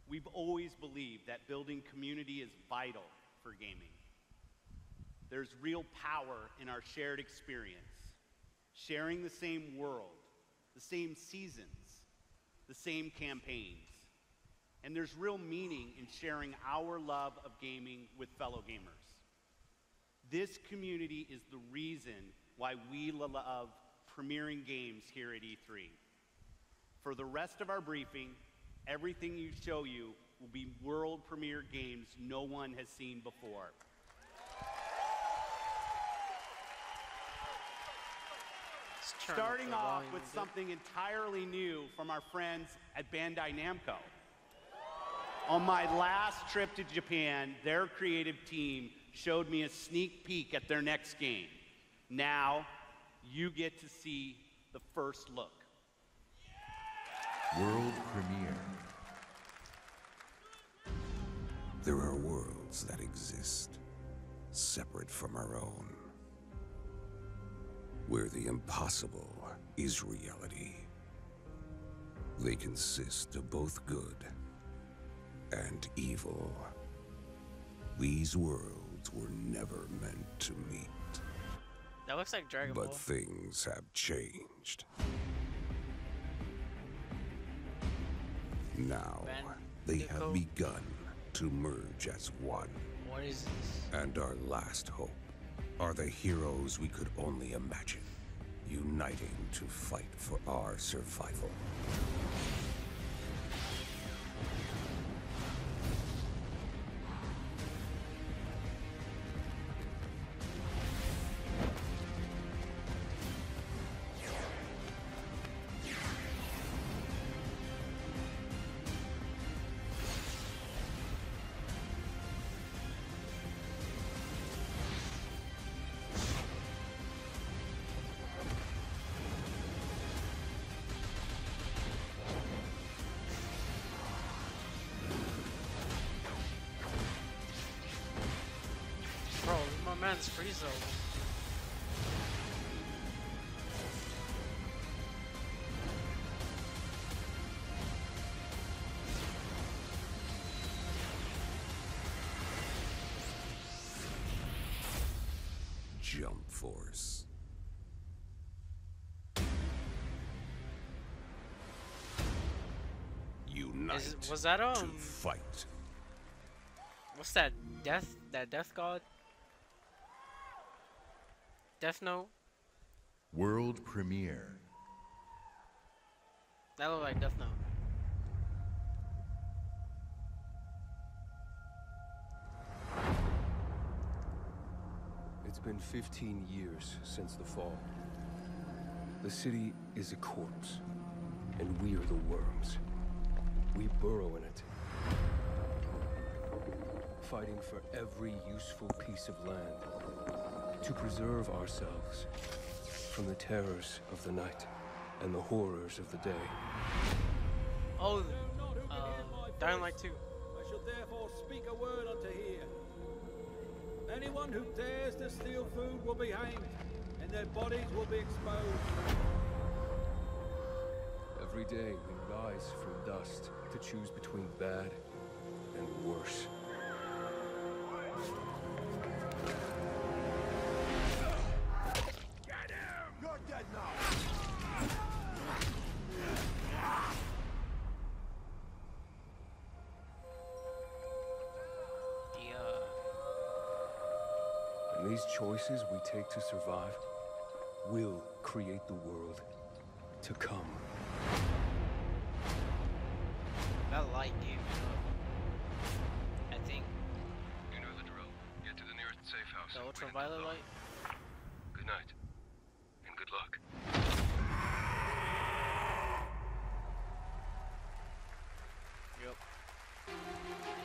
We've always believed that building community is vital for gaming. There's real power in our shared experience, sharing the same world, the same seasons, the same campaigns. And there's real meaning in sharing our love of gaming with fellow gamers. This community is the reason why we love premiering games here at E3. For the rest of our briefing, everything you show you will be world premiere games no one has seen before. Starting off with something entirely new from our friends at Bandai Namco. On my last trip to Japan, their creative team showed me a sneak peek at their next game. Now, you get to see the first look. World premiere. There are worlds that exist separate from our own, where the impossible is reality. They consist of both good and evil. These worlds were never meant to meet. That looks like Dragon Ball. But things have changed. Now, they have begun to merge as one. What is this? And our last hope are the heroes we could only imagine, uniting to fight for our survival. Bro, my man's Frieza. Jump Force. Unite. Was that to fight. What's that? Death god? Death Note? World premiere. That looked like Death Note. It's been 15 years since the fall. The city is a corpse, and we are the worms. We burrow in it, fighting for every useful piece of land to preserve ourselves from the terrors of the night and the horrors of the day. Oh, Dying Light 2. I shall therefore speak a word unto here. Anyone who dares to steal food will be hanged, and their bodies will be exposed. Every day we rise from dust to choose between bad and worse. Get him! You're dead now! And these choices we take to survive will create the world to come. That light gave it up. I think. You know the drill. Get to the nearest safe house. The ultraviolet light? Good night. And good luck.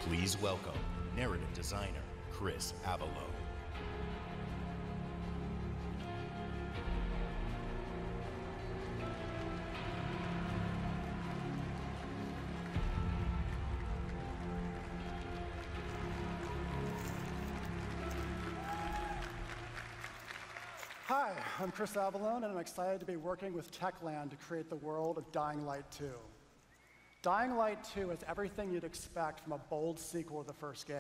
Please welcome narrative designer Chris Avalo. Hi, I'm Chris Avalone, and I'm excited to be working with Techland to create the world of Dying Light 2. Dying Light 2 is everything you'd expect from a bold sequel to the first game.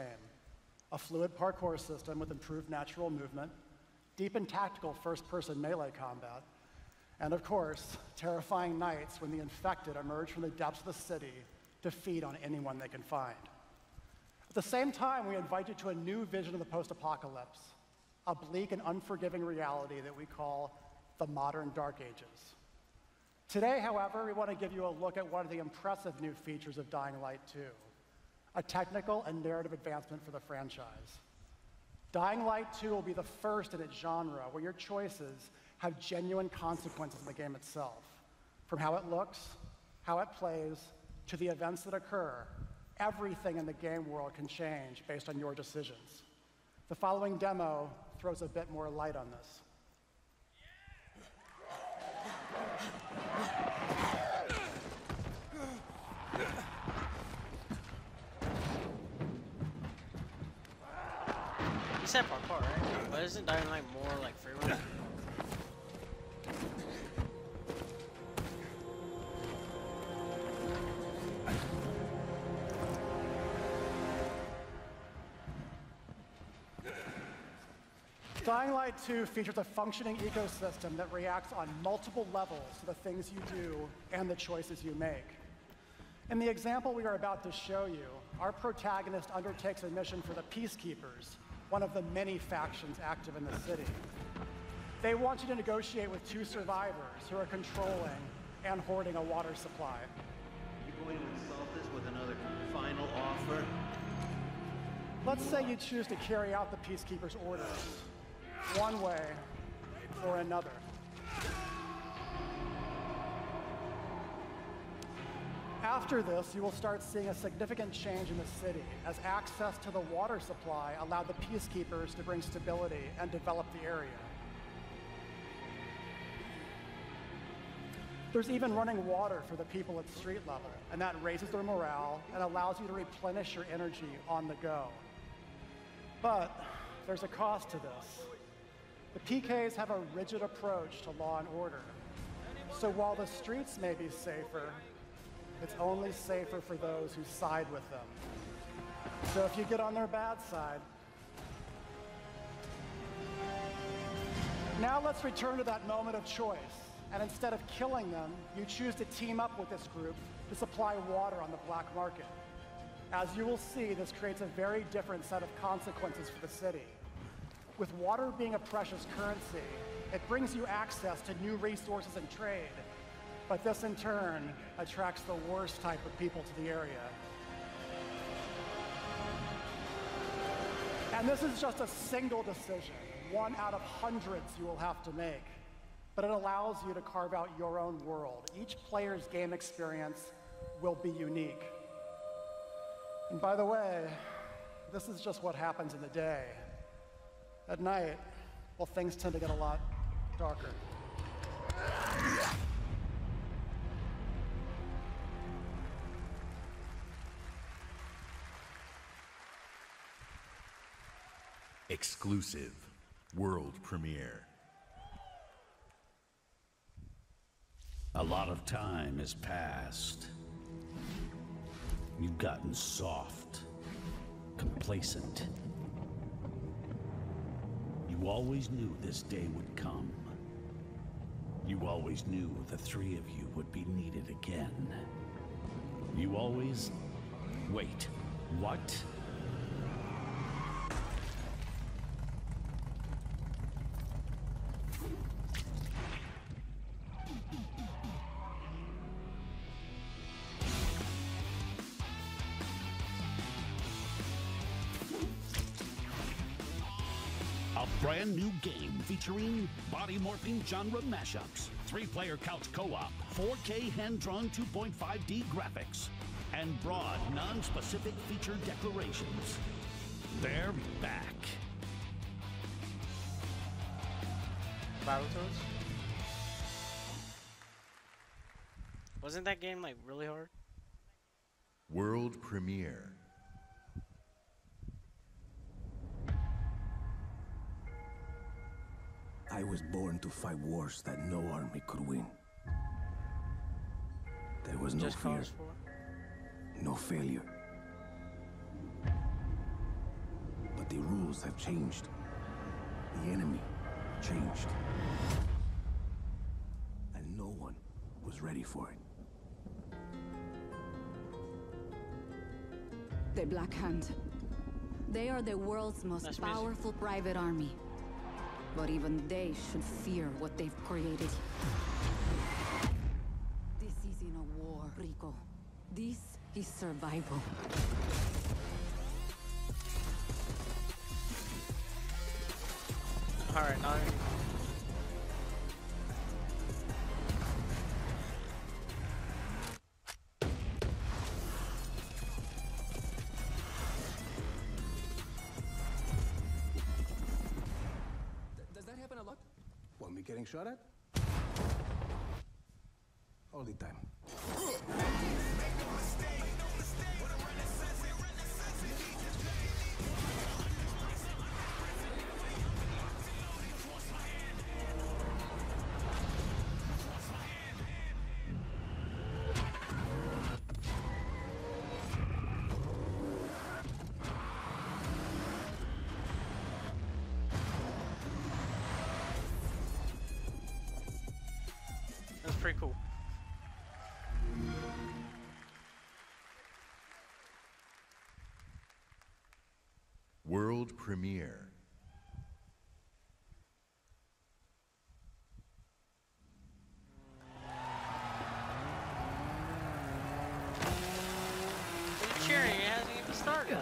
A fluid parkour system with improved natural movement, deep and tactical first-person melee combat, and of course, terrifying nights when the infected emerge from the depths of the city to feed on anyone they can find. At the same time, we invite you to a new vision of the post-apocalypse, a bleak and unforgiving reality that we call the modern Dark Ages. Today, however, we want to give you a look at one of the impressive new features of Dying Light 2, a technical and narrative advancement for the franchise. Dying Light 2 will be the first in its genre where your choices have genuine consequences in the game itself. From how it looks, how it plays, to the events that occur, everything in the game world can change based on your decisions. The following demo throws a bit more light on this. You said parkour, right? But isn't Dying Light more like freeway? Dying Light 2 features a functioning ecosystem that reacts on multiple levels to the things you do and the choices you make. In the example we are about to show you, our protagonist undertakes a mission for the Peacekeepers, one of the many factions active in the city. They want you to negotiate with two survivors who are controlling and hoarding a water supply. You going to insult us with another final offer? Let's say you choose to carry out the Peacekeepers' orders, one way or another. After this, you will start seeing a significant change in the city as access to the water supply allowed the Peacekeepers to bring stability and develop the area. There's even running water for the people at street level, and that raises their morale and allows you to replenish your energy on the go. But there's a cost to this. The PKs have a rigid approach to law and order. So while the streets may be safer, it's only safer for those who side with them. So if you get on their bad side. Now let's return to that moment of choice. And instead of killing them, you choose to team up with this group to supply water on the black market. As you will see, this creates a very different set of consequences for the city. With water being a precious currency, it brings you access to new resources and trade. But this, in turn, attracts the worst type of people to the area. And this is just a single decision, one out of hundreds you will have to make. But it allows you to carve out your own world. Each player's game experience will be unique. And by the way, this is just what happens in the day. At night, well, things tend to get a lot darker. Exclusive world premiere. A lot of time has passed. You've gotten soft, complacent. You always knew this day would come. You always knew the three of you would be needed again. You always... Wait, what? Brand new game featuring body morphing genre mashups, 3-player couch co-op, 4K hand-drawn 2.5D graphics, and broad, non-specific feature declarations. They're back. Battletoads? Wasn't that game like really hard? World premiere. I was born to fight wars that no army could win. There was no fear, no failure. But the rules have changed. The enemy changed. And no one was ready for it. The Black Hand. They are the world's most powerful private army. But even they should fear what they've created. This isn't a war, Rico. This is survival. Alright, now Does that happen a lot? Want me getting shot at? All the time. that's pretty cool. World premiere. What are you cheering? It hasn't even started.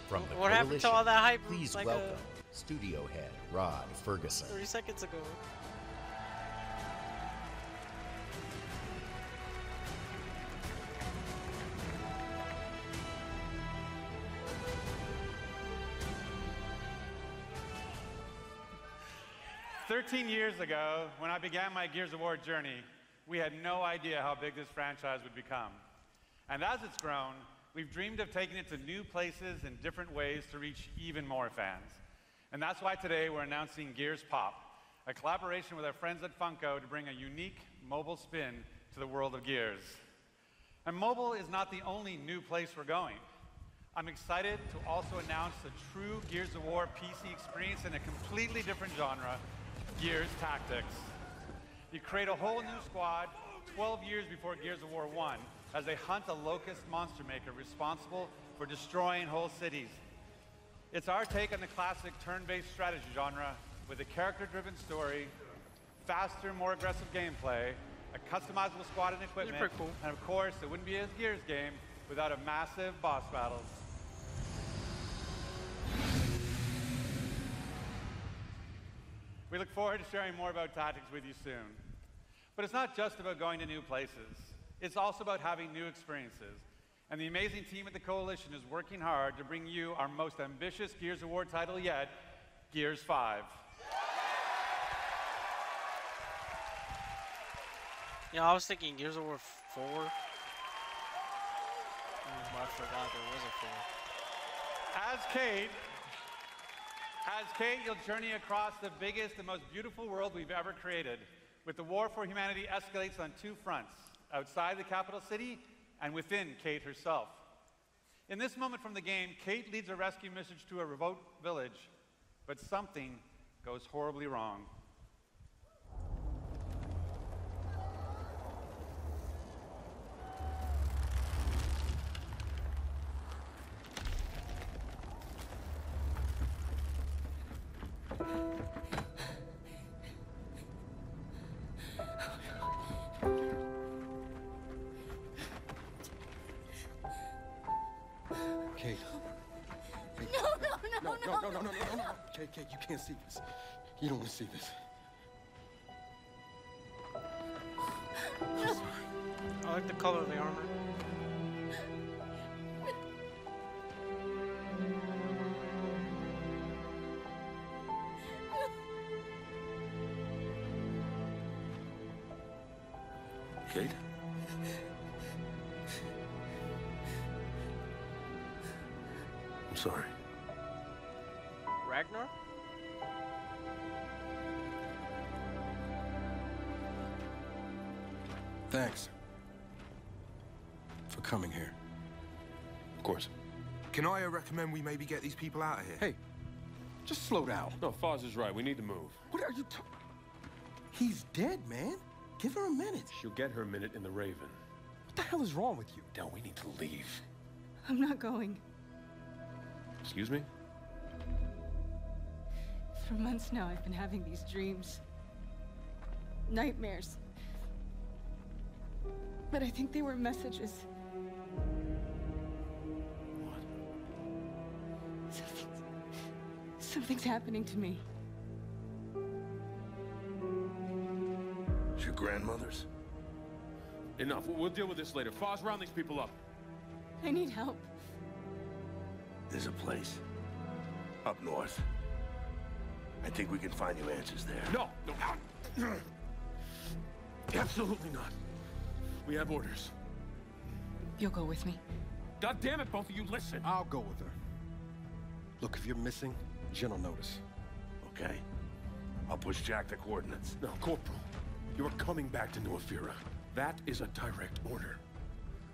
From the What happened to all that hype? Please Like welcome studio head Rod Ferguson. 30 seconds ago. Years ago, when I began my Gears of War journey, we had no idea how big this franchise would become. And as it's grown, we've dreamed of taking it to new places in different ways to reach even more fans. And that's why today we're announcing Gears Pop, a collaboration with our friends at Funko to bring a unique mobile spin to the world of Gears. And mobile is not the only new place we're going. I'm excited to also announce a true Gears of War PC experience in a completely different genre, Gears Tactics. You create a whole new squad 12 years before Gears of War 1 as they hunt a locust monster maker responsible for destroying whole cities. It's our take on the classic turn-based strategy genre with a character-driven story, faster, more aggressive gameplay, a customizable squad and equipment, pretty cool. and of course, it wouldn't be a Gears game without a massive boss battles. We look forward to sharing more about Tactics with you soon. But it's not just about going to new places. It's also about having new experiences. And the amazing team at the Coalition is working hard to bring you our most ambitious Gears of War title yet, Gears 5. Yeah, I was thinking Gears of War 4. I forgot there was a 4. As Kate, you'll journey across the biggest and most beautiful world we've ever created, with the war for humanity escalates on two fronts, outside the capital city and within Kate herself. In this moment from the game, Kate leads a rescue mission to a remote village, but something goes horribly wrong. hey, Kate, you can't see this. You don't want to see this. I like the color of the armor. Kate? I'm sorry. Ragnar? Thanks. For coming here. Of course. Can I recommend we maybe get these people out of here? Hey, just slow down. No, Foz is right. We need to move. What are you talking? He's dead, man. Give her a minute. She'll get her minute in the Raven. What the hell is wrong with you? Del, we need to leave. I'm not going. Excuse me? For months now, I've been having these dreams. Nightmares. But I think they were messages. What? Something's happening to me. It's your grandmother's? Enough. We'll deal with this later. Foz, round these people up. I need help. There's a place. Up north. I think we can find you answers there. No, no. Absolutely not. We have orders. You'll go with me. God damn it, both of you, listen. I'll go with her. Look, if you're missing, Jen will notice. Okay. I'll push Jack the coordinates. No, Corporal. You're coming back to New Ephira. That is a direct order.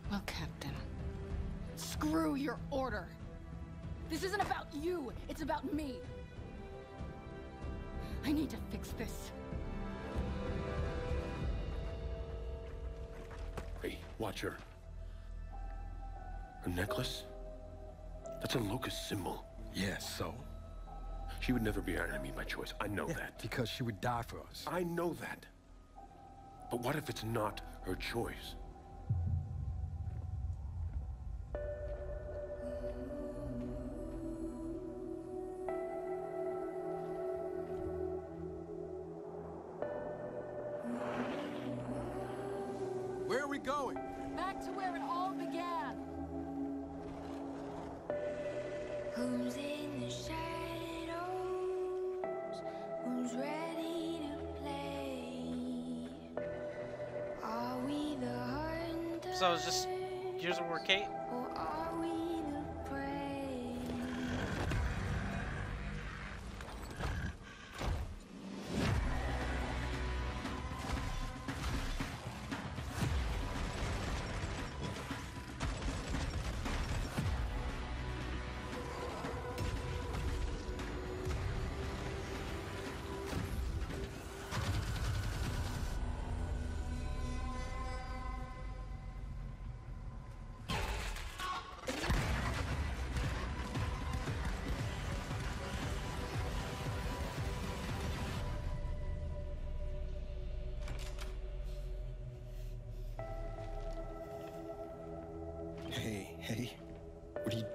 Well, Captain. Screw your order. This isn't about you. It's about me. I need to fix this. Hey, watch her. Her necklace? That's a locust symbol. Yeah, so? She would never be our enemy by choice. I know that. Because she would die for us. I know that. But what if it's not her choice? Where are we going? Back to where it all began. Who's in the shadows? Who's ready to play? Are we the hunters? So is this Gears of War Kate? Or are we the prey? Hey, what are you...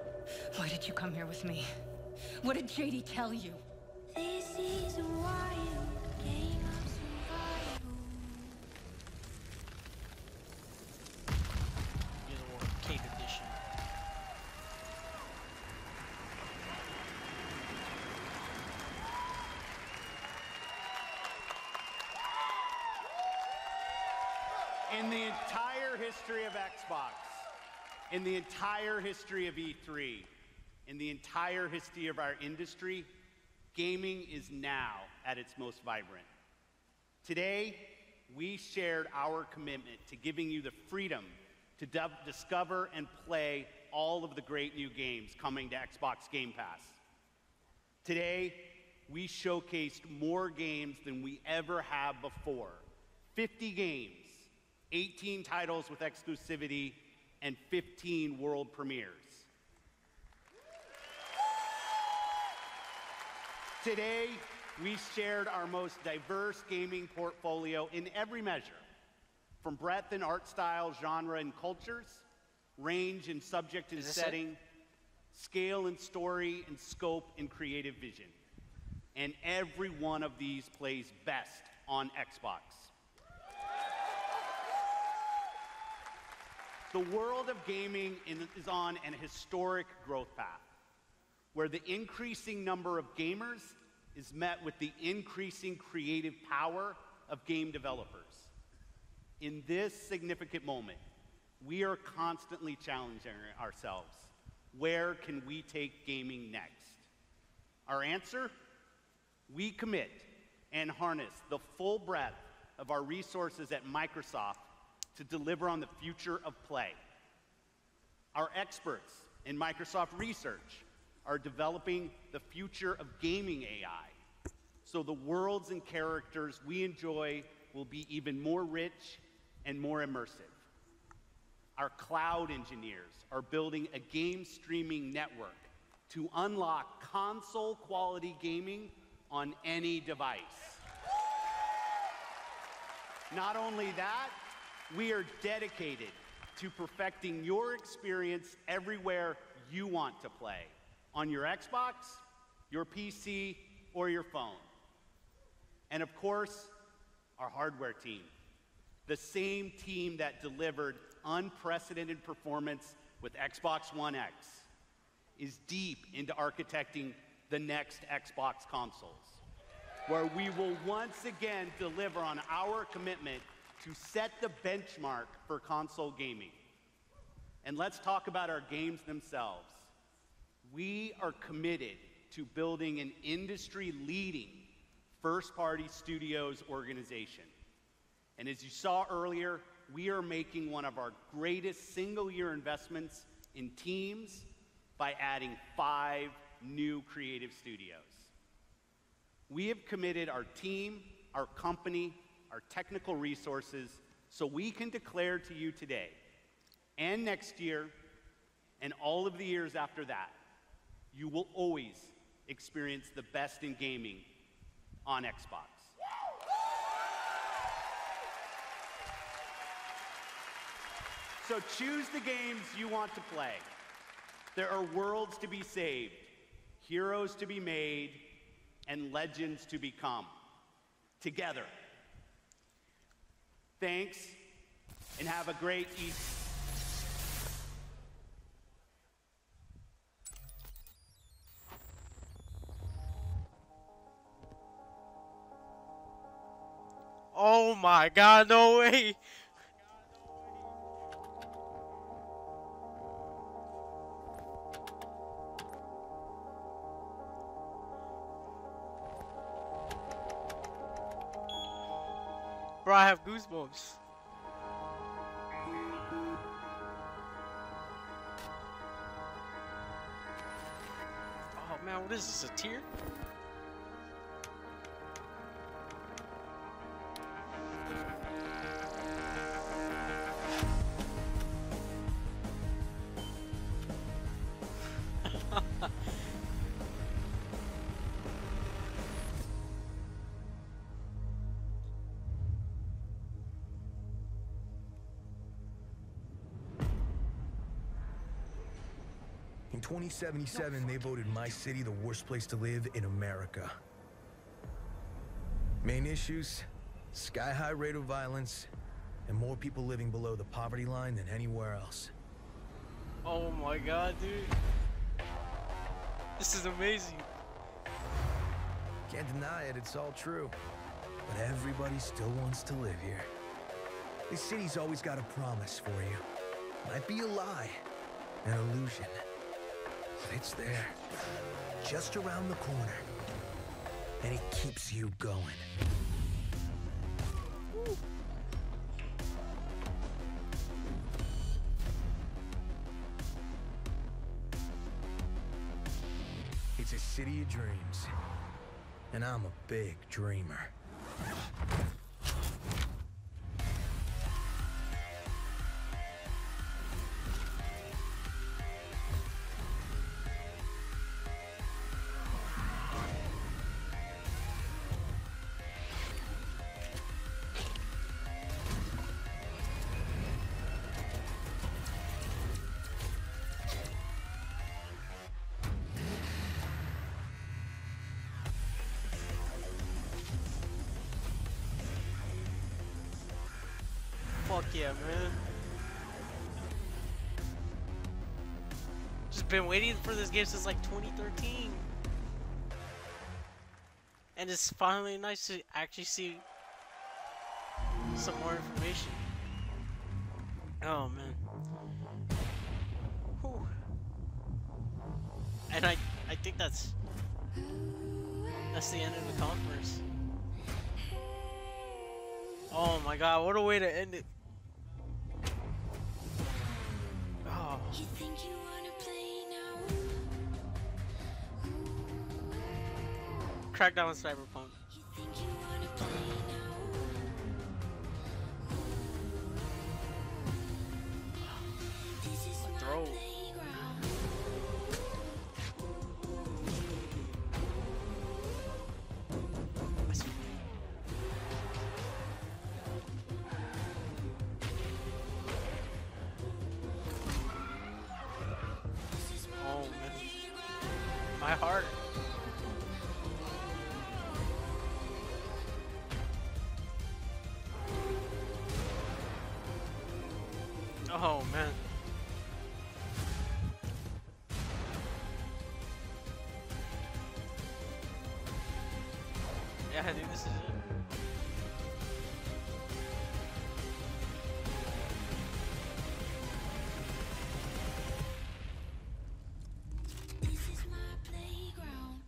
Why did you come here with me? What did JD tell you? This is a wild game of survival. Gears of War Kate edition. In the entire history of Xbox, in the entire history of E3, in the entire history of our industry, gaming is now at its most vibrant. Today, we shared our commitment to giving you the freedom to discover and play all of the great new games coming to Xbox Game Pass. Today, we showcased more games than we ever have before. 50 games, 18 titles with exclusivity, and 15 world premieres. Today, we shared our most diverse gaming portfolio in every measure, from breadth and art style, genre and cultures, range and subject and setting, scale and story, and scope and creative vision. and every one of these plays best on Xbox. The world of gaming is on an historic growth path, where the increasing number of gamers is met with the increasing creative power of game developers. In this significant moment, we are constantly challenging ourselves. Where can we take gaming next? Our answer? We commit and harness the full breadth of our resources at Microsoft to deliver on the future of play. Our experts in Microsoft Research are developing the future of gaming AI, so the worlds and characters we enjoy will be even more rich and more immersive. Our cloud engineers are building a game streaming network to unlock console-quality gaming on any device. Not only that, we are dedicated to perfecting your experience everywhere you want to play, on your Xbox, your PC, or your phone. And of course, our hardware team, the same team that delivered unprecedented performance with Xbox One X, is deep into architecting the next Xbox consoles, where we will once again deliver on our commitment to set the benchmark for console gaming. And let's talk about our games themselves. We are committed to building an industry-leading first-party studios organization. And as you saw earlier, we are making one of our greatest single-year investments in teams by adding 5 new creative studios. We have committed our team, our company, our technical resources, so we can declare to you today and next year and all of the years after that, you will always experience the best in gaming on Xbox. So choose the games you want to play. There are worlds to be saved, heroes to be made, and legends to become. Together. Thanks, and have a great Easter. Oh my god, no way! Bro, I have goosebumps. Oh man, what is this, a tear? In 2077, they voted my city the worst place to live in America. Main issues, sky-high rate of violence, and more people living below the poverty line than anywhere else. Oh my god, dude. This is amazing. Can't deny it, it's all true. But everybody still wants to live here. This city's always got a promise for you. Might be a lie, an illusion. But it's there, just around the corner. And it keeps you going. It's a city of dreams. And I'm a big dreamer. yeah, man. Just been waiting for this game since like 2013. And it's finally nice to actually see some more information. Oh man. Whew. And I think that's the end of the conference. Oh my god, what a way to end it. Oh. You think you wanna play now? Crackdown on Cyberpunk. You think you wanna play now? This is my Throw. playground. Oh man. My heart. Oh man. Yeah, I think this is it. This is my playground.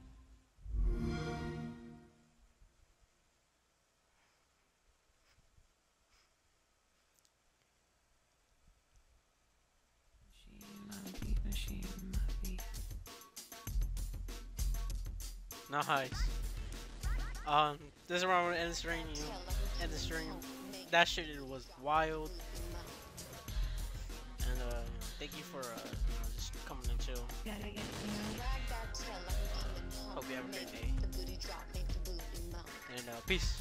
Nice. This is where I'm gonna end the stream. End the stream. That shit was wild. And thank you for just coming and chill. Hope you have a great day. And peace.